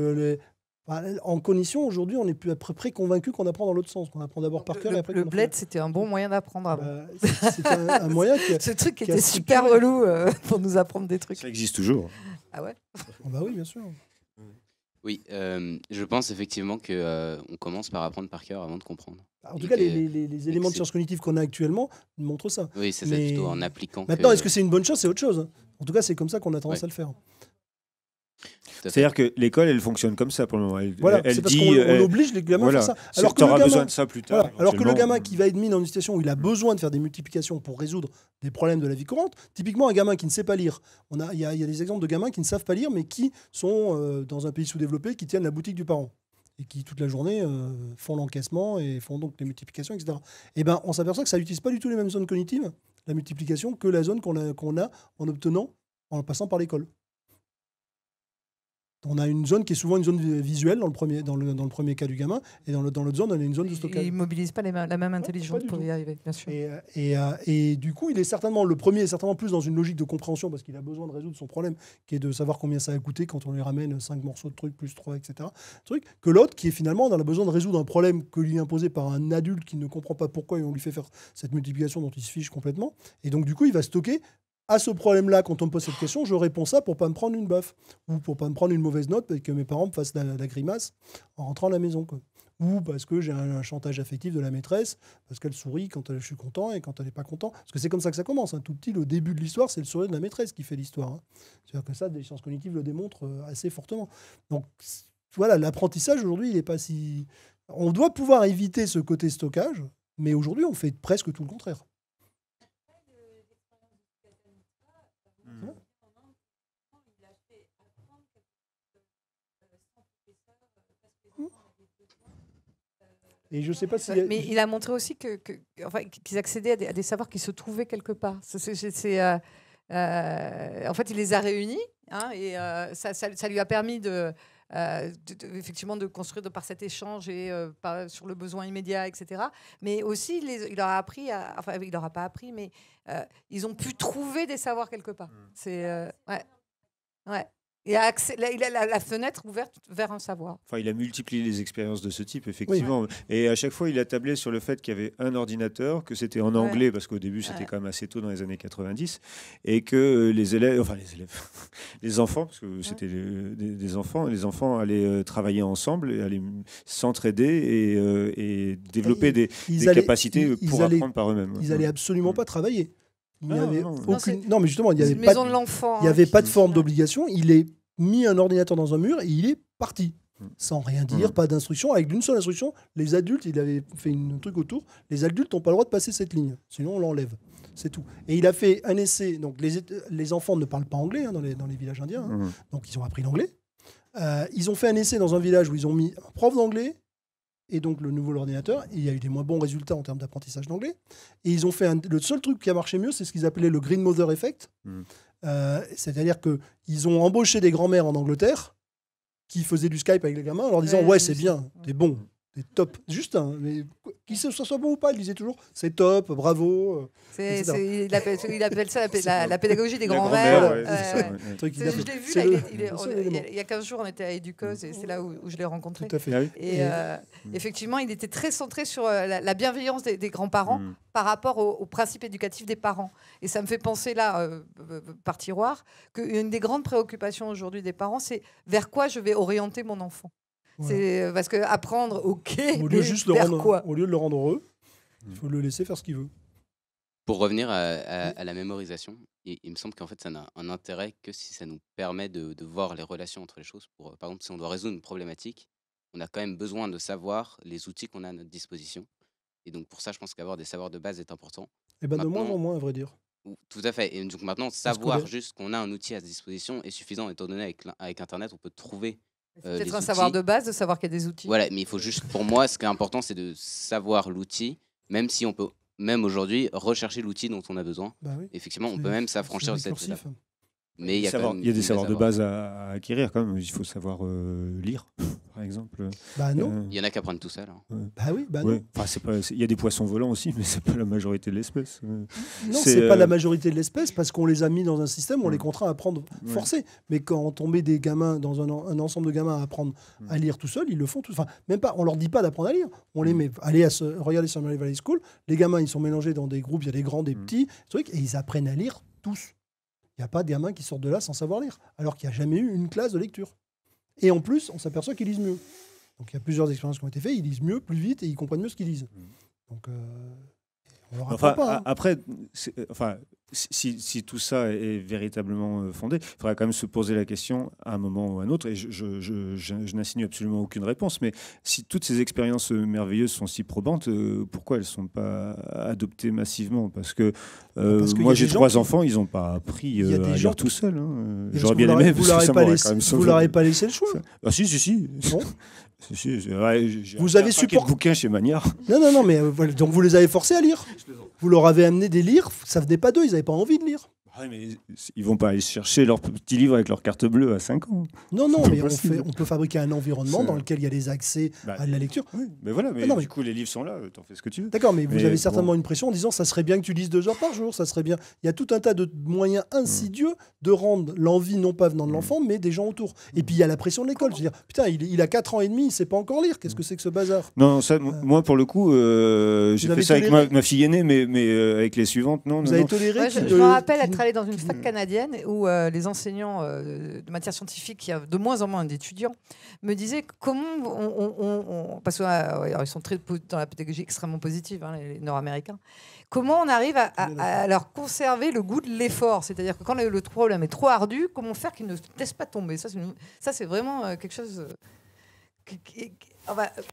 en cognition, aujourd'hui, on est plus à peu près convaincu qu'on apprend dans l'autre sens. On apprend d'abord par cœur et après... Le bled, c'était un bon moyen d'apprendre avant. C'était un moyen qui... Ce truc qui était super relou pour nous apprendre des trucs. Ça existe toujours. Ah ouais? Bah oui, bien sûr. Oui, je pense effectivement qu'on commence par apprendre par cœur avant de comprendre. En tout cas, les éléments de sciences cognitives qu'on a actuellement montrent ça. Oui, c'est ça, plutôt en appliquant. Maintenant, est-ce que c'est une bonne chose? C'est autre chose. En tout cas, c'est comme ça qu'on a tendance à le faire. C'est-à-dire que l'école, elle fonctionne comme ça pour le moment. C'est parce qu'on oblige les gamins à faire ça. Alors tu auras besoin de ça plus tard. Alors que le gamin qui va être mis dans une situation où il a besoin de faire des multiplications pour résoudre des problèmes de la vie courante, typiquement un gamin qui ne sait pas lire, il y a des exemples de gamins qui ne savent pas lire, mais qui sont dans un pays sous-développé, qui tiennent la boutique du parent et qui toute la journée font l'encaissement et font donc les multiplications, etc. Et ben, on s'aperçoit que ça n'utilise pas du tout les mêmes zones cognitives, la multiplication, que la zone qu'on a en passant par l'école. On a une zone qui est souvent une zone visuelle dans le premier cas du gamin, et dans l'autre zone, on a une zone de stockage. Il ne mobilise pas la même intelligence pour y arriver, bien sûr. Et du coup, le premier est certainement plus dans une logique de compréhension, parce qu'il a besoin de résoudre son problème, qui est de savoir combien ça a coûté quand on lui ramène 5 morceaux de trucs, plus 3, etc. Que l'autre, qui est finalement dans le besoin de résoudre un problème que lui est imposé par un adulte qui ne comprend pas pourquoi, et on lui fait faire cette multiplication dont il se fiche complètement. Et donc, du coup, il va stocker... À ce problème-là, quand on me pose cette question, je réponds ça pour pas me prendre une baffe ou pour pas me prendre une mauvaise note parce que mes parents me fassent la grimace en rentrant à la maison, quoi. Ou parce que j'ai un chantage affectif de la maîtresse, parce qu'elle sourit quand je suis content et quand elle n'est pas contente. Parce que c'est comme ça que ça commence. Tout petit, le début de l'histoire, c'est le sourire de la maîtresse qui fait l'histoire. C'est-à-dire que ça, des sciences cognitives le démontrent assez fortement. Donc voilà, l'apprentissage aujourd'hui, il n'est pas si... On doit pouvoir éviter ce côté stockage, mais aujourd'hui, on fait presque tout le contraire. Et je sais pas si mais il a montré aussi qu'ils accédaient à des savoirs qui se trouvaient quelque part. En fait, il les a réunis, et ça lui a permis effectivement de construire par cet échange et sur le besoin immédiat, etc. Mais aussi, il leur a appris, il leur a pas appris, mais ils ont pu trouver des savoirs quelque part. C'est ouais. Il a la fenêtre ouverte vers un savoir. Enfin, il a multiplié les expériences de ce type, effectivement. Oui. Et à chaque fois, il a tablé sur le fait qu'il y avait un ordinateur, que c'était en anglais, parce qu'au début, c'était quand même assez tôt dans les années 90, et que les enfants, parce que c'était des enfants, les enfants allaient travailler ensemble, et allaient s'entraider et développer des capacités pour apprendre par eux-mêmes. Ils n'allaient absolument pas travailler. Non, mais justement, il n'y avait pas de forme d'obligation. Il est mis un ordinateur dans un mur et il est parti. Sans rien dire, pas d'instruction. Avec d'une seule instruction, les adultes, il avait fait un truc autour, les adultes n'ont pas le droit de passer cette ligne. Sinon, on l'enlève. C'est tout. Et il a fait un essai. Donc, les enfants ne parlent pas anglais dans les villages indiens. Donc, ils ont appris l'anglais. Ils ont fait un essai dans un village où ils ont mis un prof d'anglais et donc le nouveau ordinateur. Il y a eu des moins bons résultats en termes d'apprentissage d'anglais. Et ils ont fait le seul truc qui a marché mieux, c'est ce qu'ils appelaient le Green Mother Effect. C'est-à-dire qu'ils ont embauché des grands-mères en Angleterre qui faisaient du Skype avec les gamins en leur disant ouais, c'est bien, t'es bon, t'es top. Juste mais qu'il soit bon ou pas, ils disaient toujours c'est top, bravo. Il appelle ça la pédagogie des grands-mères. Je l'ai vu il y a 15 jours, on était à Educause et c'est là où je l'ai rencontré. Tout à fait. Et effectivement, il était très centré sur la bienveillance des grands-parents par rapport au principe éducatif des parents. Et ça me fait penser là, par tiroir, qu'une des grandes préoccupations aujourd'hui des parents, c'est vers quoi je vais orienter mon enfant. Voilà. C'est parce que apprendre, ok, au lieu de le rendre heureux, il faut le laisser faire ce qu'il veut. Pour revenir à la mémorisation, il me semble qu'en fait ça n'a un intérêt que si ça nous permet de voir les relations entre les choses. Par exemple, si on doit résoudre une problématique, on a quand même besoin de savoir les outils qu'on a à notre disposition. Et donc pour ça, je pense qu'avoir des savoirs de base est important. Et de moins en moins, à vrai dire. Tout à fait. Et donc maintenant, savoir juste qu'on a un outil à disposition est suffisant. Étant donné avec Internet, on peut trouver peut-être un savoir de base, de savoir qu'il y a des outils. Voilà, mais il faut juste, pour moi, ce qui est important, c'est de savoir l'outil, même si on peut, même aujourd'hui, rechercher l'outil dont on a besoin. Oui. Effectivement, on peut même s'affranchir de cette étape. Mais il y a des savoirs de base à acquérir quand même. Il faut savoir lire, par exemple. Non. Il y en a qui apprennent tout seul. Non. Enfin, il y a des poissons volants aussi, mais c'est pas la majorité de l'espèce. Non, c'est pas la majorité de l'espèce parce qu'on les a mis dans un système, on les contraint à apprendre forcé. Mais quand on met des gamins dans un ensemble de gamins à apprendre à lire tout seul, ils le font tous. Enfin, même pas. On leur dit pas d'apprendre à lire. On les met. Regardez sur Mary Valley School. Les gamins, ils sont mélangés dans des groupes. Il y a des grands, des petits, trucs, et ils apprennent à lire tous. Il n'y a pas de gamins qui sortent de là sans savoir lire, alors qu'il n'y a jamais eu une classe de lecture. Et en plus, on s'aperçoit qu'ils lisent mieux. Donc il y a plusieurs expériences qui ont été faites, ils lisent mieux, plus vite, et ils comprennent mieux ce qu'ils lisent. Donc on leur apprend pas. Hein. Après, si tout ça est véritablement fondé, il faudra quand même se poser la question à un moment ou à un autre, et je n'insinue absolument aucune réponse, mais si toutes ces expériences merveilleuses sont si probantes, pourquoi elles ne sont pas adoptées massivement ? Parce que moi j'ai 3 enfants, ils n'ont pas appris à lire tout seuls. Hein. J'aurais bien aimé, parce que ça m'aurait quand même sauvé. Vous leur avez pas laissé le choix ? Ah si. Non. Vous avez supporté de bouquins chez Magnard. Non, mais donc vous les avez forcés à lire. Vous leur avez amené des livres, ça venait pas d'eux, ils n'avaient pas envie de lire. Mais ils vont pas aller chercher leur petit livre avec leur carte bleue à 5 ans. Non, mais on peut fabriquer un environnement dans lequel il y a des accès à de la lecture. Oui, mais voilà, du coup les livres sont là, t'en fais ce que tu veux. D'accord, mais vous avez certainement une pression en disant ça serait bien que tu lises 2 heures par jour, ça serait bien. Il y a tout un tas de moyens insidieux de rendre l'envie non pas venant de l'enfant, mais des gens autour. Et puis il y a la pression de l'école. Je veux dire, putain, il a 4 ans et demi, il sait pas encore lire. Qu'est-ce que c'est que ce bazar ? Non, ça, moi pour le coup, j'ai fait ça avec ma fille aînée, mais avec les suivantes, non. Vous avez toléré ? Je me rappelle être allée dans une fac canadienne où les enseignants de matière scientifique, il y a de moins en moins d'étudiants, me disaient comment parce qu'ils sont très dans la pédagogie extrêmement positive, hein, les Nord-Américains, comment on arrive à leur conserver le goût de l'effort, c'est-à-dire que quand le problème est trop ardu, comment faire qu'ils ne se laissent pas tomber. Ça c'est vraiment quelque chose il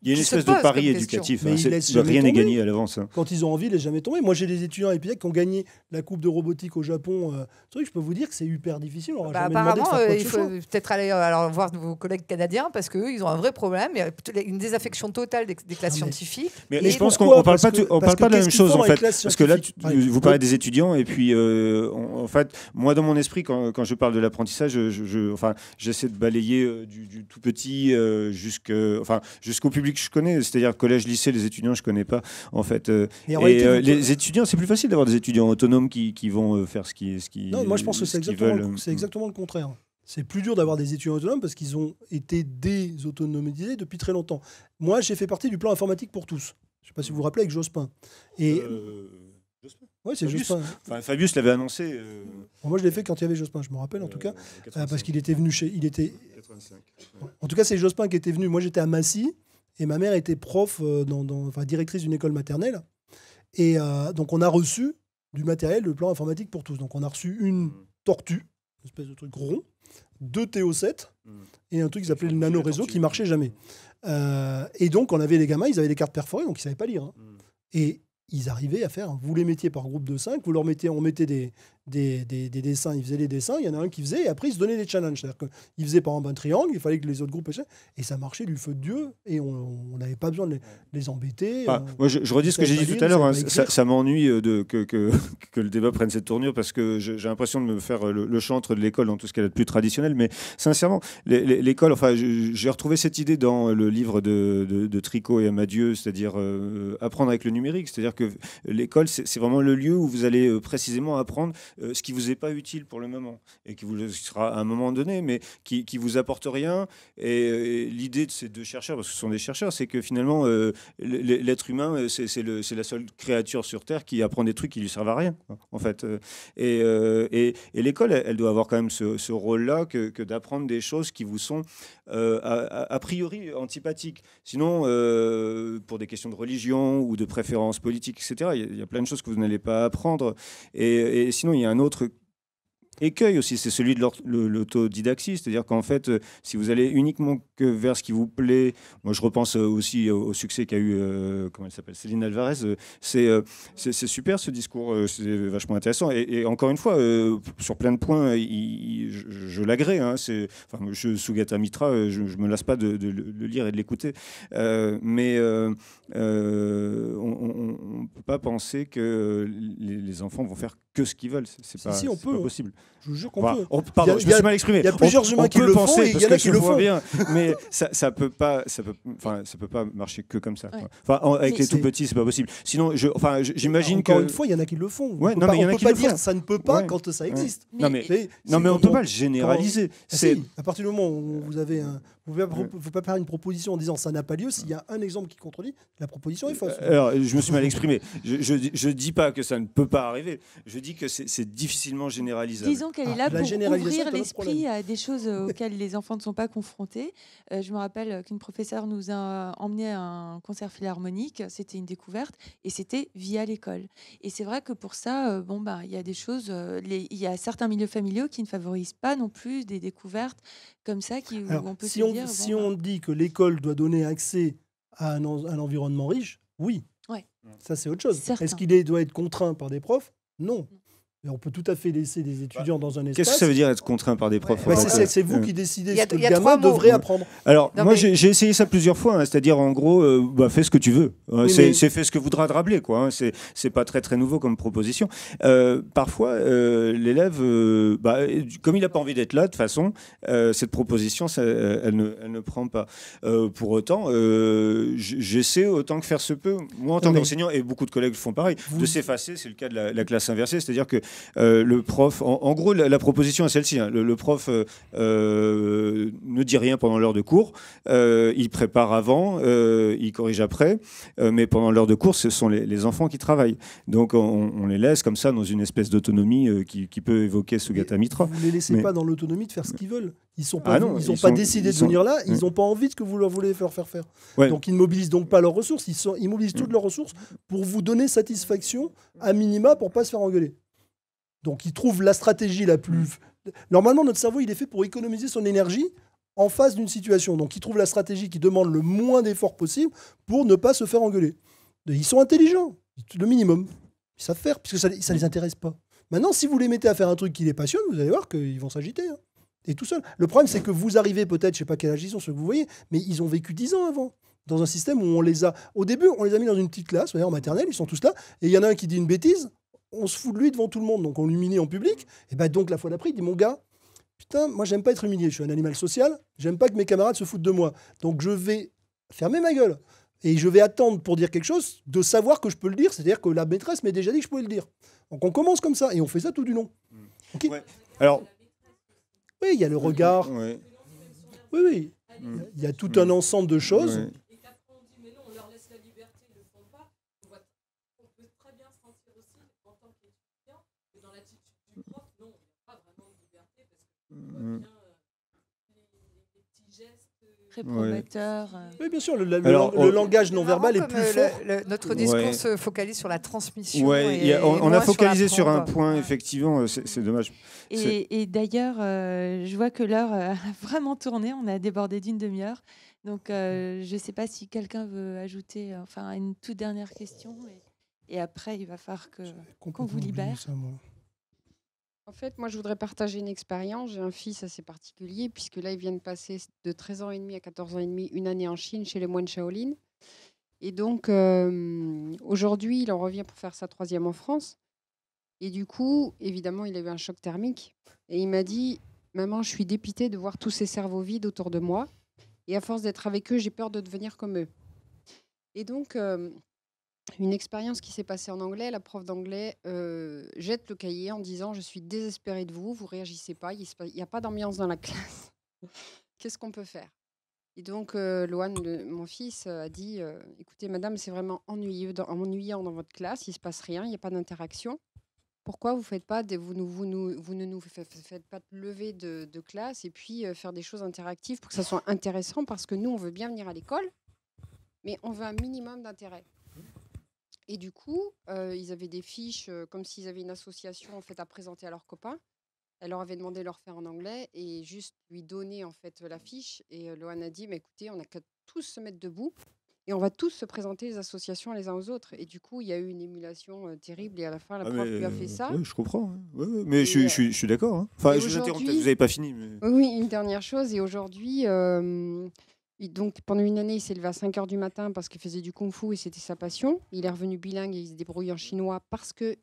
y a une espèce de pari éducatif. Rien n'est gagné à l'avance. Hein. Quand ils ont envie, ils ne laissent jamais tomber. Moi, j'ai des étudiants à EPIAC qui ont gagné la Coupe de robotique au Japon. Je peux vous dire que c'est hyper difficile. On apparemment, il faut peut-être aller voir vos collègues canadiens parce qu'eux, ils ont un vrai problème. Il y a une désaffection totale des classes scientifiques. Mais je pense qu'on ne parle pas de la même chose, en fait. Parce que là, vous parlez des étudiants. Et puis, en fait, moi, dans mon esprit, quand je parle de l'apprentissage, j'essaie de balayer du tout petit jusqu'au public que je connais, c'est-à-dire collège, lycée, les étudiants, je connais pas en fait. Les étudiants, c'est plus facile d'avoir des étudiants autonomes qui vont faire ce qu'ils Non, moi je pense que c'est exactement le contraire. C'est plus dur d'avoir des étudiants autonomes parce qu'ils ont été désautonomisés depuis très longtemps. Moi, j'ai fait partie du plan informatique pour tous. Je ne sais pas si vous vous rappelez avec Jospin. Oui, c'est Jospin. Fabius l'avait annoncé. Moi, je l'ai fait quand il y avait Jospin, je me rappelle en tout cas, parce qu'il était venu chez. 85. En tout cas, c'est Jospin qui était venu. Moi, j'étais à Massy et ma mère était prof, directrice d'une école maternelle. Et donc, on a reçu du matériel de plan informatique pour tous. Donc, on a reçu une tortue, une espèce de truc rond, 2 TO7 et un truc qui s'appelait le nano réseau qui marchait jamais. Et donc, on avait les gamins, ils avaient des cartes perforées, donc ils savaient pas lire. Hein. Et ils arrivaient à faire, vous les mettiez par groupe de 5, on mettait des dessins, ils faisaient les dessins, il y en a un qui faisait, et après ils se donnaient des challenges. C'est-à-dire qu'ils faisaient par exemple un triangle, il fallait que les autres groupes essaient, et ça marchait du feu de Dieu, et on n'avait pas besoin de les embêter. Moi, je redis ce que j'ai dit tout à l'heure, hein, ça m'ennuie que le débat prenne cette tournure, parce que j'ai l'impression de me faire le chantre de l'école dans tout ce qu'elle a de plus traditionnel, mais sincèrement, l'école, enfin, j'ai retrouvé cette idée dans le livre de Tricot et Amadieu, c'est-à-dire apprendre avec le numérique, c'est-à-dire que l'école, c'est vraiment le lieu où vous allez précisément apprendre ce qui vous est pas utile pour le moment et qui vous le sera à un moment donné, mais qui vous apporte rien. Et l'idée de ces deux chercheurs, parce que ce sont des chercheurs, c'est que finalement l'être humain, c'est la seule créature sur Terre qui apprend des trucs qui lui servent à rien, en fait. Et l'école, elle doit avoir quand même ce rôle-là que d'apprendre des choses qui vous sont a priori antipathiques. Sinon, pour des questions de religion ou de préférence politique, etc., il y a plein de choses que vous n'allez pas apprendre. Et sinon, il y a un autre écueil aussi, c'est celui de l'autodidactie, c'est-à-dire qu'en fait, si vous allez uniquement que vers ce qui vous plaît, moi je repense aussi au succès qu'a eu, comment elle s'appelle, Céline Alvarez, c'est super ce discours, c'est vachement intéressant, et encore une fois, sur plein de points, je l'agrée, hein, Sugata Mitra, je me lasse pas de le lire et de l'écouter, mais on ne peut pas penser que les enfants vont faire que ce qu'ils veulent, c'est pas, si, on peut, pas possible. Je vous jure qu'on Enfin, peut. Pardon, je me suis mal exprimé. Il y a plusieurs humains qui le font et il y en a qui le font. Bien, mais ça peut pas marcher que comme ça. Ouais. Enfin, avec les tout petits, c'est pas possible. Sinon, j'imagine que. Encore une fois, il y en a qui le font. Ouais, on peut pas dire ça ne peut pas quand ça existe. Non, mais on ne peut pas le généraliser. À partir du moment où vous avez un. Vous ne pouvez pas faire une proposition en disant ça n'a pas lieu. S'il y a un exemple qui contredit, la proposition est fausse. Alors, je me suis mal exprimé. Je dis pas que ça ne peut pas arriver. Je dis que c'est difficilement généralisable. Disons qu'elle est là pour ouvrir l'esprit à des choses auxquelles les enfants ne sont pas confrontés. Je me rappelle qu'une professeure nous a emmené à un concert philharmonique. C'était une découverte et c'était via l'école. Et c'est vrai que pour ça, il y a des choses. Il y a certains milieux familiaux qui ne favorisent pas non plus des découvertes comme ça où on peut se dire. Si on dit que l'école doit donner accès à un environnement riche, oui. Ouais. Ça, c'est autre chose. Certain. Est-ce qu'il doit être contraint par des profs ? Non. Et on peut tout à fait laisser des étudiants dans un espace. Qu'est-ce que ça veut dire être contraint par des profs ? C'est vous qui décidez ce que le gamin devrait apprendre. Alors, moi, j'ai essayé ça plusieurs fois. C'est-à-dire, en gros, fais ce que tu veux. C'est fais ce que voudra te rappeler. C'est pas très, très nouveau comme proposition. Parfois, l'élève, comme il n'a pas envie d'être là, de toute façon, cette proposition, elle ne prend pas. Pour autant, j'essaie autant que faire se peut, moi, en tant qu'enseignant, et beaucoup de collègues font pareil, de s'effacer. C'est le cas de la classe inversée. C'est-à-dire que le prof, en gros, la proposition est celle-ci. Hein. Le prof ne dit rien pendant l'heure de cours. Il prépare avant, il corrige après. Mais pendant l'heure de cours, ce sont les enfants qui travaillent. Donc, on les laisse comme ça dans une espèce d'autonomie qui peut évoquer Sugata Mitra. Vous ne les laissez pas dans l'autonomie de faire ce qu'ils veulent. Ils n'ont pas décidé de venir là. Ils n'ont pas envie de ce que vous leur voulez faire faire. Ouais. Donc, ils ne mobilisent donc pas leurs ressources. Ils mobilisent toutes leurs ressources pour vous donner satisfaction à minima pour ne pas se faire engueuler. Donc, ils trouvent la stratégie la plus... Normalement, notre cerveau, il est fait pour économiser son énergie en face d'une situation. Donc, ils trouvent la stratégie qui demande le moins d'efforts possible pour ne pas se faire engueuler. Ils sont intelligents, le minimum. Ils savent faire, puisque ça ne les intéresse pas. Maintenant, si vous les mettez à faire un truc qui les passionne, vous allez voir qu'ils vont s'agiter. Hein. Et tout seul. Le problème, c'est que vous arrivez peut-être, je ne sais pas quel âge ils sont, ceux que vous voyez, mais ils ont vécu 10 ans avant. Dans un système où on les a... Au début, on les a mis dans une petite classe, en maternelle, ils sont tous là, et il y en a un qui dit une bêtise, on se fout de lui devant tout le monde, donc on l'humilie en public. Et ben donc la fois d'après, il dit mon gars, putain, moi j'aime pas être humilié, je suis un animal social, j'aime pas que mes camarades se foutent de moi, donc je vais fermer ma gueule et je vais attendre pour dire quelque chose, de savoir que je peux le dire, c'est-à-dire que la maîtresse m'a déjà dit que je pouvais le dire. Donc on commence comme ça et on fait ça tout du long. Okay. Ouais. Alors, oui, il y a le regard. Ouais. Oui. Il y a tout un ensemble de choses. Ouais. Réprobateur. Oui, bien sûr, le langage non verbal est plus fort. Notre discours se focalise sur la transmission. On a focalisé sur un point, effectivement, c'est dommage. Et d'ailleurs, je vois que l'heure a vraiment tourné, on a débordé d'une demi-heure. Donc, je ne sais pas si quelqu'un veut ajouter une toute dernière question. Et après, il va falloir qu'on vous libère. En fait, moi, je voudrais partager une expérience. J'ai un fils assez particulier, puisque là, il vient de passer de 13 ans et demi à 14 ans et demi une année en Chine chez les moines Shaolin. Et donc, aujourd'hui, il en revient pour faire sa 3e en France. Et du coup, évidemment, il a eu un choc thermique. Et il m'a dit, maman, je suis dépité de voir tous ces cerveaux vides autour de moi. Et à force d'être avec eux, j'ai peur de devenir comme eux. Et donc, une expérience qui s'est passée en anglais, la prof d'anglais jette le cahier en disant, je suis désespérée de vous, vous réagissez pas, il n'y a pas d'ambiance dans la classe. Qu'est-ce qu'on peut faire? Et donc, Loan, mon fils, a dit, écoutez, madame, c'est vraiment ennuyant dans votre classe, il ne se passe rien, il n'y a pas d'interaction. Pourquoi vous ne nous faites pas lever de classe et puis faire des choses interactives pour que ça soit intéressant? Parce que nous, on veut bien venir à l'école, mais on veut un minimum d'intérêt. Et du coup, ils avaient des fiches comme s'ils avaient une association en fait, à présenter à leurs copains. Elle leur avait demandé de leur faire en anglais et juste lui donner en fait, la fiche. Et Loan a dit, mais écoutez, on n'a qu'à tous se mettre debout et on va tous se présenter les associations les uns aux autres. Et du coup, il y a eu une émulation terrible et à la fin, la prof lui a fait ça. Oui, je comprends. Hein. Ouais, mais je suis d'accord. Hein. Enfin, je vous interromps, vous n'avez pas fini. Mais... Oui, une dernière chose. Et aujourd'hui, donc, pendant une année, il s'est levé à 5 h du matin parce qu'il faisait du kung-fu et c'était sa passion. Il est revenu bilingue et il se débrouille en chinois parce qu'il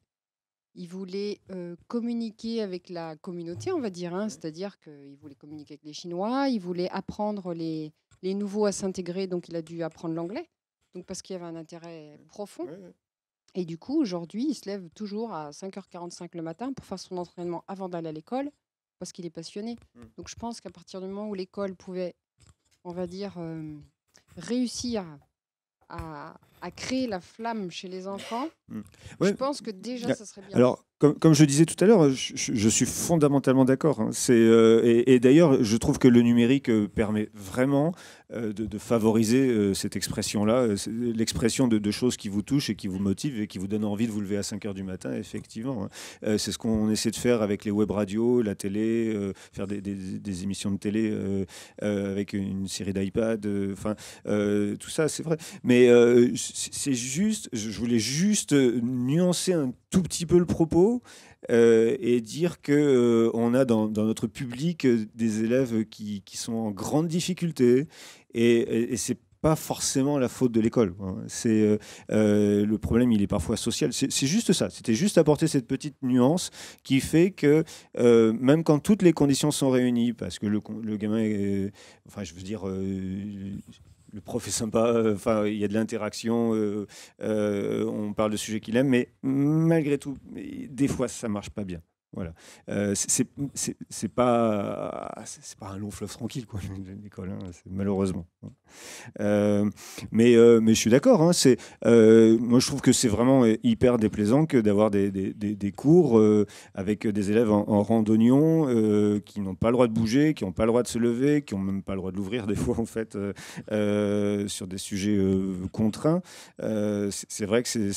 voulait communiquer avec la communauté, on va dire. Hein. C'est-à-dire qu'il voulait communiquer avec les Chinois, il voulait apprendre les nouveaux à s'intégrer, donc il a dû apprendre l'anglais, donc parce qu'il y avait un intérêt profond. Et du coup, aujourd'hui, il se lève toujours à 5 h 45 le matin pour faire son entraînement avant d'aller à l'école parce qu'il est passionné. Donc je pense qu'à partir du moment où l'école pouvait, on va dire, réussir à créer la flamme chez les enfants, je pense que déjà, ça serait bien. Alors, comme je disais tout à l'heure, je suis fondamentalement d'accord. Hein. Et d'ailleurs, je trouve que le numérique permet vraiment de favoriser cette expression-là, l'expression de choses qui vous touchent et qui vous motivent et qui vous donnent envie de vous lever à 5 h du matin, effectivement. Hein. C'est ce qu'on essaie de faire avec les web radios, la télé, faire des émissions de télé avec une série d'iPad, tout ça, c'est vrai. Mais c'est juste, je voulais juste nuancer un tout petit peu le propos et dire que on a dans notre public des élèves qui sont en grande difficulté et c'est pas forcément la faute de l'école. Hein. C'est le problème, il est parfois social. C'est juste ça. C'était juste apporter cette petite nuance qui fait que même quand toutes les conditions sont réunies, parce que le gamin, je veux dire. Le prof est sympa, il y a de l'interaction, on parle de sujets qu'il aime, mais malgré tout, des fois, ça marche pas bien. Voilà. C'est pas un long fleuve tranquille, quoi, l'école, hein, malheureusement. Mais je suis d'accord. Hein, moi, je trouve que c'est vraiment hyper déplaisant que d'avoir des cours avec des élèves en rang d'oignon qui n'ont pas le droit de bouger, qui n'ont pas le droit de se lever, qui n'ont même pas le droit de l'ouvrir des fois, en fait, sur des sujets contraints. C'est vrai que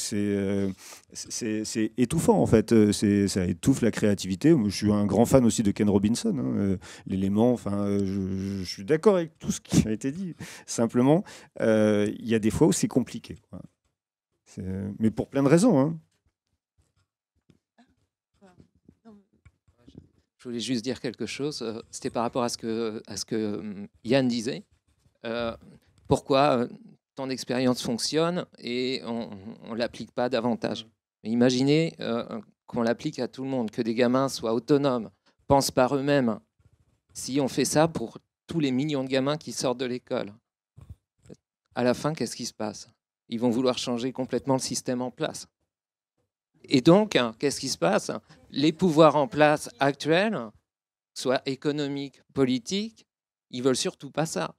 c'est étouffant, en fait. Ça étouffe la créativité. Moi, je suis un grand fan aussi de Ken Robinson. Hein, l'élément, je suis d'accord avec tout ce qui a été dit. Simplement, il y a des fois où c'est compliqué. Quoi. Mais pour plein de raisons. Hein. Je voulais juste dire quelque chose. C'était par rapport à ce que Yann disait. Pourquoi ton expérience fonctionne et on ne l'applique pas davantage. Imaginez qu'on l'applique à tout le monde, que des gamins soient autonomes, pensent par eux-mêmes. Si on fait ça pour tous les millions de gamins qui sortent de l'école, à la fin, qu'est-ce qui se passe? Ils vont vouloir changer complètement le système en place. Et donc, qu'est-ce qui se passe? Les pouvoirs en place actuels, soit économiques, politiques, ils veulent surtout pas ça.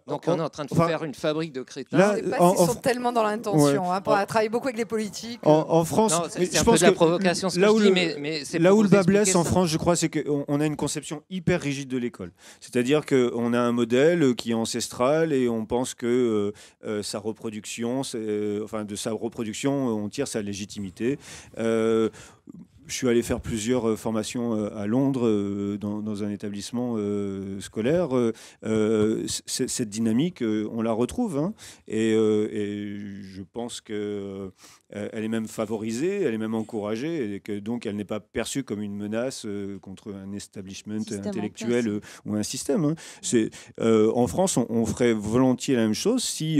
Donc on est en train de faire une fabrique de crétins. Je ne sais pas s'ils sont tellement dans l'intention. On travaille beaucoup avec les politiques. En France, c'est un peu de la provocation ce que je dis, mais c'est là où le bas blesse en France, je crois, c'est qu'on a une conception hyper rigide de l'école. C'est-à-dire qu'on a un modèle qui est ancestral et on pense que de sa reproduction, on tire sa légitimité. je suis allé faire plusieurs formations à Londres dans un établissement scolaire. Cette dynamique, on la retrouve, hein, et je pense que elle est même favorisée, elle est même encouragée, et que donc elle n'est pas perçue comme une menace contre un establishment intellectuel ou un système. Hein. En France, on ferait volontiers la même chose si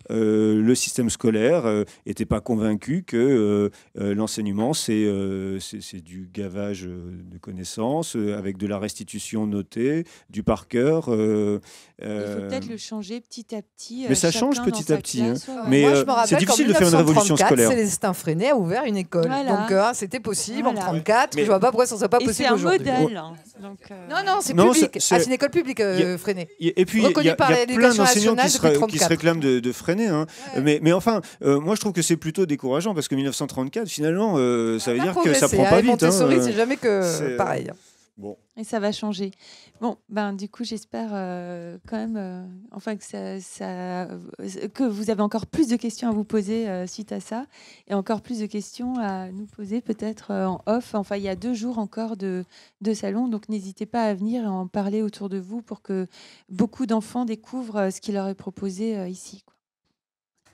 le système scolaire n'était pas convaincu que l'enseignement, c'est du gavage de connaissances, avec de la restitution notée, du par cœur. Il faut peut-être le changer petit à petit. Mais ça change petit à petit. Hein. Mais moi, je me rappelle c'est difficile de faire une révolution 1934, scolaire. Célestin Freinet a ouvert une école. Voilà. Donc c'était possible en 1934. Mais- Je vois pas pourquoi ça ne serait pas possible aujourd'hui. C'est un modèle. Hein. Donc, Non, c'est Non, public. c'est- Ah, c'est une école publique, Freinet. Et puis, il y Reconnu a par plein l'éducation d'enseignants nationale depuis qui se 34. réclament de freiner. Hein. Mais enfin, moi, je trouve que c'est plutôt décourageant parce que 1934, finalement, ça veut dire que ça prend pas vite. Montessori, c'est jamais que c'est, pareil. Bon. Et ça va changer. Bon, du coup, j'espère quand même enfin que vous avez encore plus de questions à vous poser suite à ça, et encore plus de questions à nous poser peut-être en off. Enfin, il y a 2 jours encore de salon, donc n'hésitez pas à venir et en parler autour de vous pour que beaucoup d'enfants découvrent ce qui leur est proposé ici. Quoi.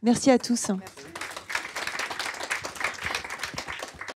Merci à tous. Merci.